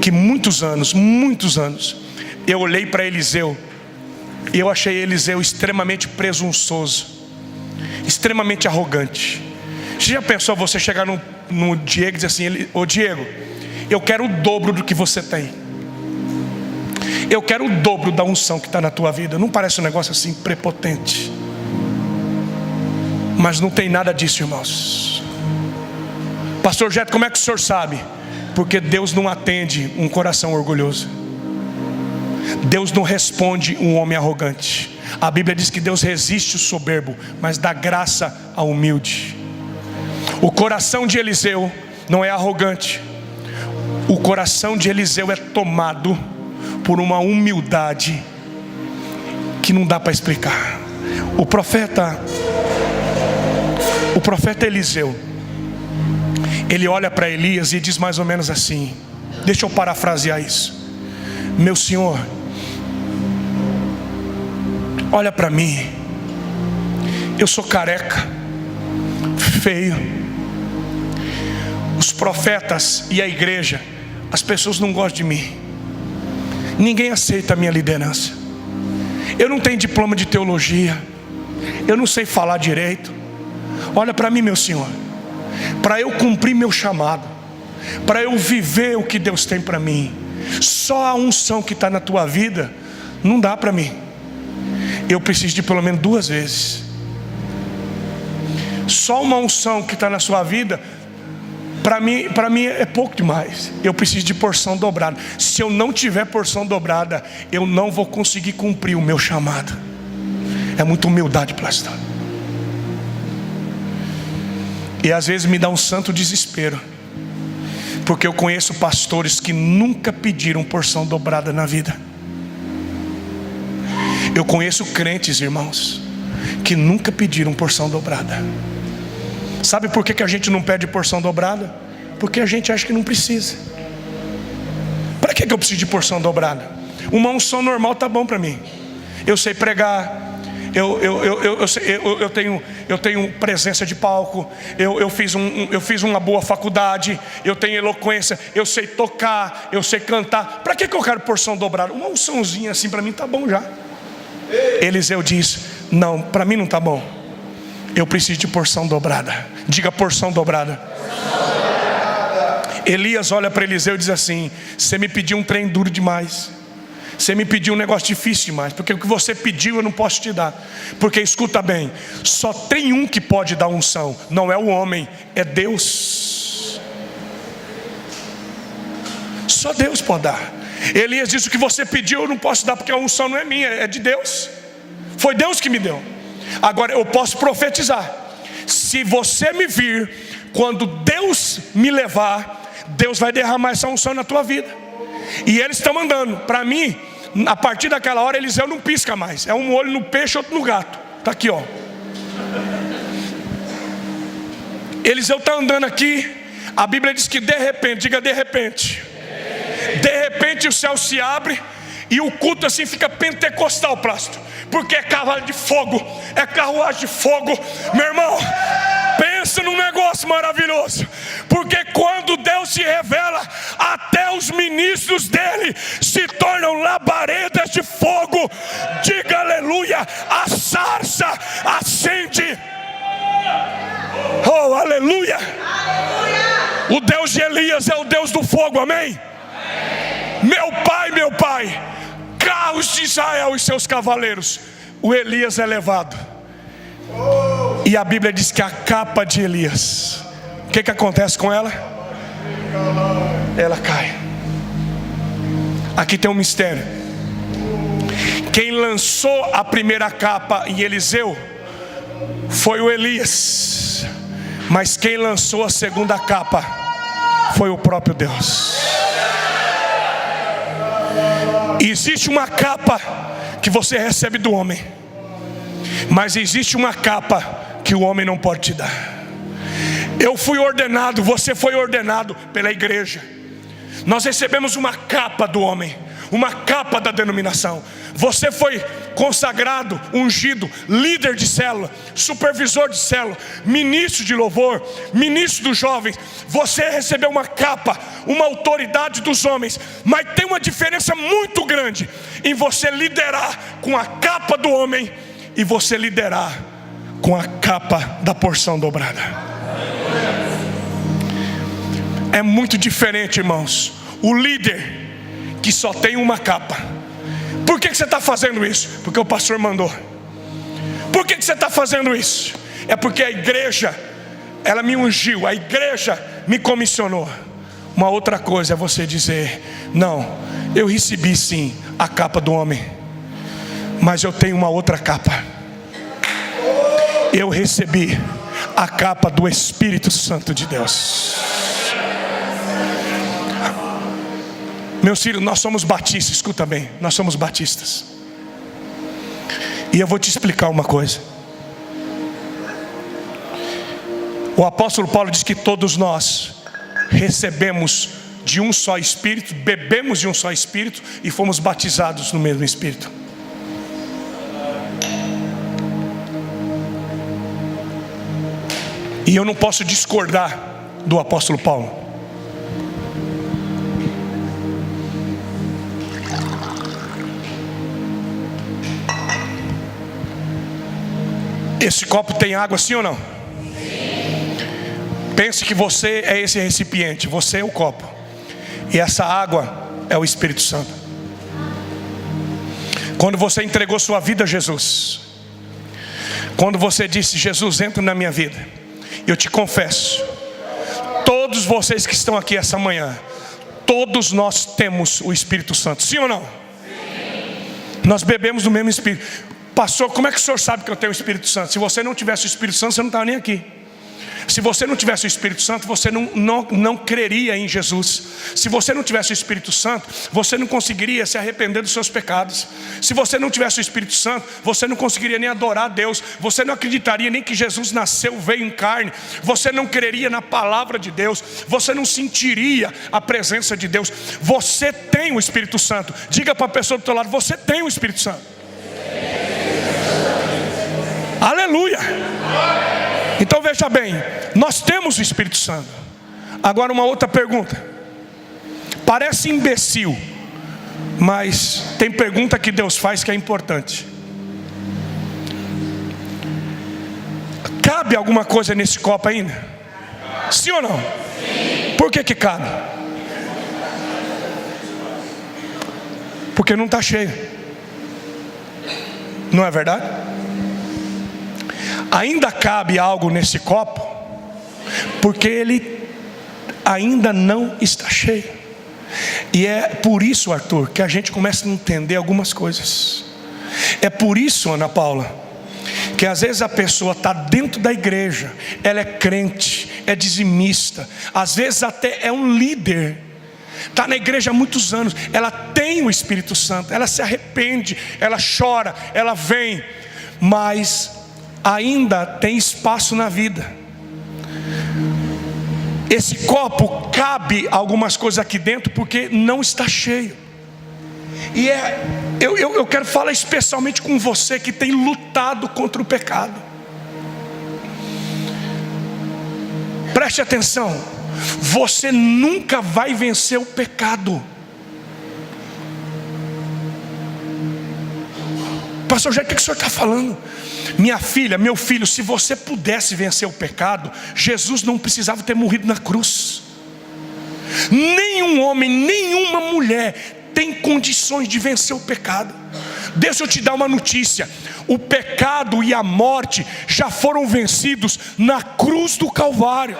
que muitos anos, eu olhei para Eliseu e eu achei Eliseu extremamente presunçoso, extremamente arrogante. Você já pensou você chegar no Diego e dizer assim: ô Diego, eu quero o dobro do que você tem. Eu quero o dobro da unção que está na tua vida. Não parece um negócio assim prepotente? Mas não tem nada disso, irmãos. Pastor Jeto, como é que o senhor sabe? Porque Deus não atende um coração orgulhoso. Deus não responde um homem arrogante. A Bíblia diz que Deus resiste o soberbo, mas dá graça ao humilde. O coração de Eliseu não é arrogante. O coração de Eliseu é tomado por uma humildade que não dá para explicar. O profeta Eliseu, ele olha para Elias e diz mais ou menos assim, deixa eu parafrasear isso: meu senhor, olha para mim, eu sou careca, feio. Os profetas e a igreja, as pessoas não gostam de mim. Ninguém aceita a minha liderança. Eu não tenho diploma de teologia. Eu não sei falar direito. Olha para mim, meu senhor, para eu cumprir meu chamado, para eu viver o que Deus tem para mim, só a unção que está na tua vida não dá para mim. Eu preciso de pelo menos 2 vezes. Só uma unção que está na sua vida, para mim é pouco demais. Eu preciso de porção dobrada. Se eu não tiver porção dobrada, eu não vou conseguir cumprir o meu chamado. É muita humildade, pastor. E às vezes me dá um santo desespero, porque eu conheço pastores que nunca pediram porção dobrada na vida. Eu conheço crentes, irmãos, que nunca pediram porção dobrada. Sabe por que a gente não pede porção dobrada? Porque a gente acha que não precisa. Para que eu preciso de porção dobrada? Uma unção normal está bom para mim. Eu sei pregar, eu tenho presença de palco, eu fiz uma boa faculdade, eu tenho eloquência, eu sei tocar, eu sei cantar. Para que eu quero porção dobrada? Uma unçãozinha assim para mim está bom já. Eliseu diz: não, para mim não está bom. Eu preciso de porção dobrada. Diga porção dobrada. Elias olha para Eliseu e diz assim: você me pediu um trem duro demais. Você me pediu um negócio difícil demais. Porque o que você pediu eu não posso te dar. Porque escuta bem, só tem um que pode dar unção. Não é o homem, é Deus. Só Deus pode dar. Elias diz: o que você pediu eu não posso dar, porque a unção não é minha, é de Deus. Foi Deus que me deu. Agora eu posso profetizar: se você me vir, quando Deus me levar, Deus vai derramar essa unção na tua vida. E eles estão andando. Para mim, a partir daquela hora, Eliseu não pisca mais. É um olho no peixe, outro no gato. Está aqui, ó. Eliseu está andando aqui. A Bíblia diz que de repente, diga de repente, de repente o céu se abre e o culto assim fica pentecostal, Plástico. Porque é cavalo de fogo, é carruagem de fogo. Meu irmão, pensa num negócio maravilhoso. Porque quando Deus se revela, até os ministros dele se tornam labaredas de fogo. Diga aleluia. A sarça acende. Oh, aleluia. O Deus de Elias é o Deus do fogo, amém? Meu pai, carros de Israel e seus cavaleiros. O Elias é levado. E a Bíblia diz que a capa de Elias, o que acontece com ela? Ela cai. Aqui tem um mistério. Quem lançou a primeira capa em Eliseu foi o Elias, mas quem lançou a segunda capa foi o próprio Deus. Existe uma capa que você recebe do homem, mas existe uma capa que o homem não pode te dar. Eu fui ordenado, você foi ordenado pela igreja. Nós recebemos uma capa do homem, uma capa da denominação. Você foi consagrado, ungido, líder de célula, supervisor de célula, ministro de louvor, ministro dos jovens. Você recebeu uma capa, uma autoridade dos homens. Mas tem uma diferença muito grande em você liderar com a capa do homem e você liderar com a capa da porção dobrada. É muito diferente, irmãos. O líder que só tem uma capa. Por que você está fazendo isso? Porque o pastor mandou. Por que você está fazendo isso? É porque a igreja, ela me ungiu, a igreja me comissionou. Uma outra coisa é você dizer: não, eu recebi sim a capa do homem, mas eu tenho uma outra capa. Eu recebi a capa do Espírito Santo de Deus. Meus filhos, nós somos batistas, escuta bem, nós somos batistas. E eu vou te explicar uma coisa. O apóstolo Paulo diz que todos nós recebemos de um só Espírito, bebemos de um só Espírito e fomos batizados no mesmo Espírito. E eu não posso discordar do apóstolo Paulo. Esse copo tem água, sim ou não? Sim. Pense que você é esse recipiente, você é o copo, e essa água é o Espírito Santo. Quando você entregou sua vida a Jesus, quando você disse: Jesus, entra na minha vida, eu te confesso, todos vocês que estão aqui essa manhã, todos nós temos o Espírito Santo, sim ou não? Sim. Nós bebemos do mesmo Espírito. Pastor, como é que o senhor sabe que eu tenho o Espírito Santo? Se você não tivesse o Espírito Santo, você não estava nem aqui. Se você não tivesse o Espírito Santo, você não creria em Jesus. Se você não tivesse o Espírito Santo, você não conseguiria se arrepender dos seus pecados. Se você não tivesse o Espírito Santo, você não conseguiria nem adorar a Deus. Você não acreditaria nem que Jesus nasceu, veio em carne. Você não creria na palavra de Deus. Você não sentiria a presença de Deus. Você tem o Espírito Santo. Diga para a pessoa do teu lado: você tem o Espírito Santo. Aleluia. Então veja bem, nós temos o Espírito Santo. Agora uma outra pergunta. Parece imbecil, mas tem pergunta que Deus faz que é importante. Cabe alguma coisa nesse copo ainda? Sim ou não? Sim. Por que cabe? Porque não está cheio. Não é verdade? Ainda cabe algo nesse copo, porque ele ainda não está cheio. E é por isso, Arthur, que a gente começa a entender algumas coisas. É por isso, Ana Paula, que às vezes a pessoa está dentro da igreja, ela é crente, é dizimista, às vezes até é um líder, está na igreja há muitos anos, ela tem o Espírito Santo, ela se arrepende, ela chora, ela vem, mas ainda tem espaço na vida. Esse copo cabe algumas coisas aqui dentro porque não está cheio. E eu quero falar especialmente com você que tem lutado contra o pecado. Preste atenção, você nunca vai vencer o pecado. Pastor, já o que o senhor está falando? Minha filha, meu filho, se você pudesse vencer o pecado, Jesus não precisava ter morrido na cruz. Nenhum homem, nenhuma mulher tem condições de vencer o pecado. Deixa eu te dar uma notícia: o pecado e a morte já foram vencidos na cruz do Calvário.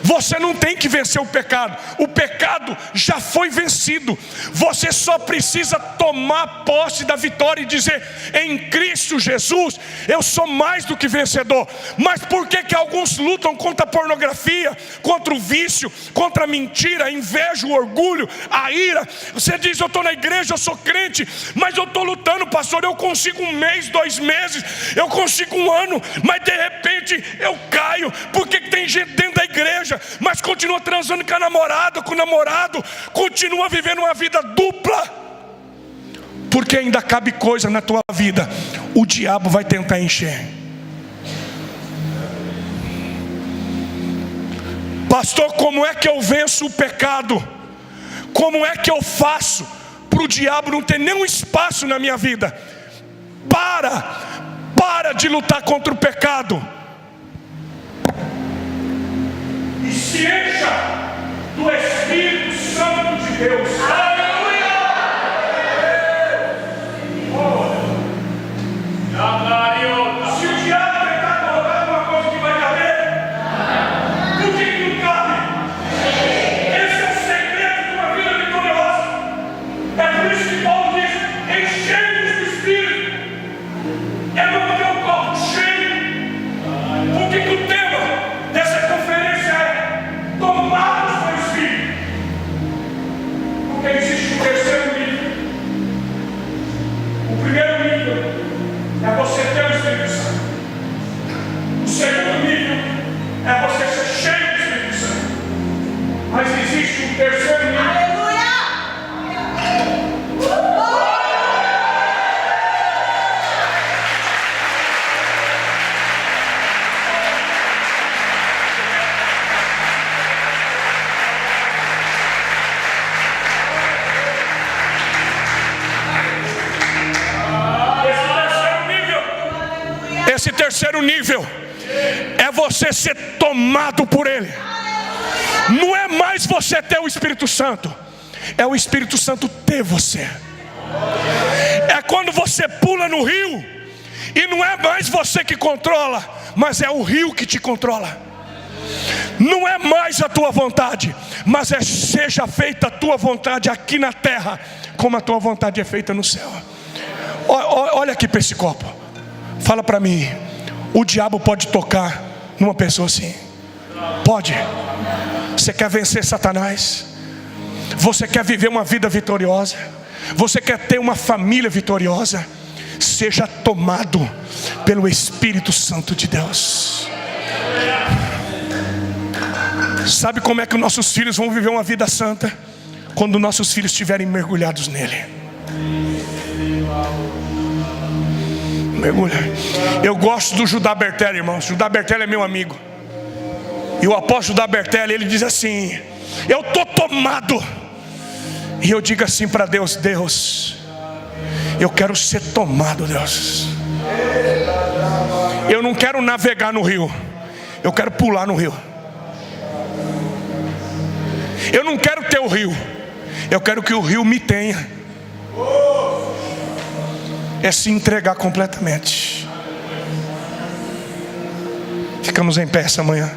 Você não tem que vencer o pecado já foi vencido. Você só precisa tomar posse da vitória e dizer: em Cristo Jesus eu sou mais do que vencedor. Mas por que alguns lutam contra a pornografia, contra o vício, contra a mentira, a inveja, o orgulho, a ira? Você diz: eu estou na igreja, eu sou crente, mas eu estou lutando, pastor. Eu consigo 1 mês, 2 meses, eu consigo 1 ano, mas de repente eu caio. Por que tem gente dentro da igreja, mas continua transando com a namorada, com o namorado, continua vivendo uma vida dupla? Porque ainda cabe coisa na tua vida. O diabo vai tentar encher. Pastor, como é que eu venço o pecado? Como é que eu faço para o diabo não ter nenhum espaço na minha vida? Para de lutar contra o pecado e se encha do Espírito Santo de Deus. Aleluia! Se o diabo tentar colocar uma coisa que vai caber, por que não cabe? Esse é o segredo de uma vida vitoriosa. É por isso que Paulo diz: enchei-vos do Espírito. É manter o copo cheio. Por que o tema dessa conferência é tomados pelo Espírito? Porque existe um terceiro nível. O primeiro nível é você ter o Espírito Santo. O segundo nível é você ser cheio do Espírito Santo. Mas existe um terceiro nível. Aleluia! Esse terceiro nível é você ser tomado por Ele. Não é mais você ter o Espírito Santo, é o Espírito Santo ter você. É quando você pula no rio e não é mais você que controla, mas é o rio que te controla. Não é mais a tua vontade, mas seja feita a tua vontade aqui na terra, como a tua vontade é feita no céu. Olha aqui para esse copo. Fala para mim, o diabo pode tocar numa pessoa assim? Pode. Você quer vencer Satanás? Você quer viver uma vida vitoriosa? Você quer ter uma família vitoriosa? Seja tomado pelo Espírito Santo de Deus. Sabe como é que nossos filhos vão viver uma vida santa? Quando nossos filhos estiverem mergulhados nele. Mergulha. Eu gosto do Judá Bertelli, irmãos. Judá Bertelli é meu amigo. E o apóstolo Judá Bertelli, ele diz assim: eu estou tomado. E eu digo assim para Deus: Deus, eu quero ser tomado, Deus. Eu não quero navegar no rio, eu quero pular no rio. Eu não quero ter o rio, eu quero que o rio me tenha. É se entregar completamente. Ficamos em pé essa manhã.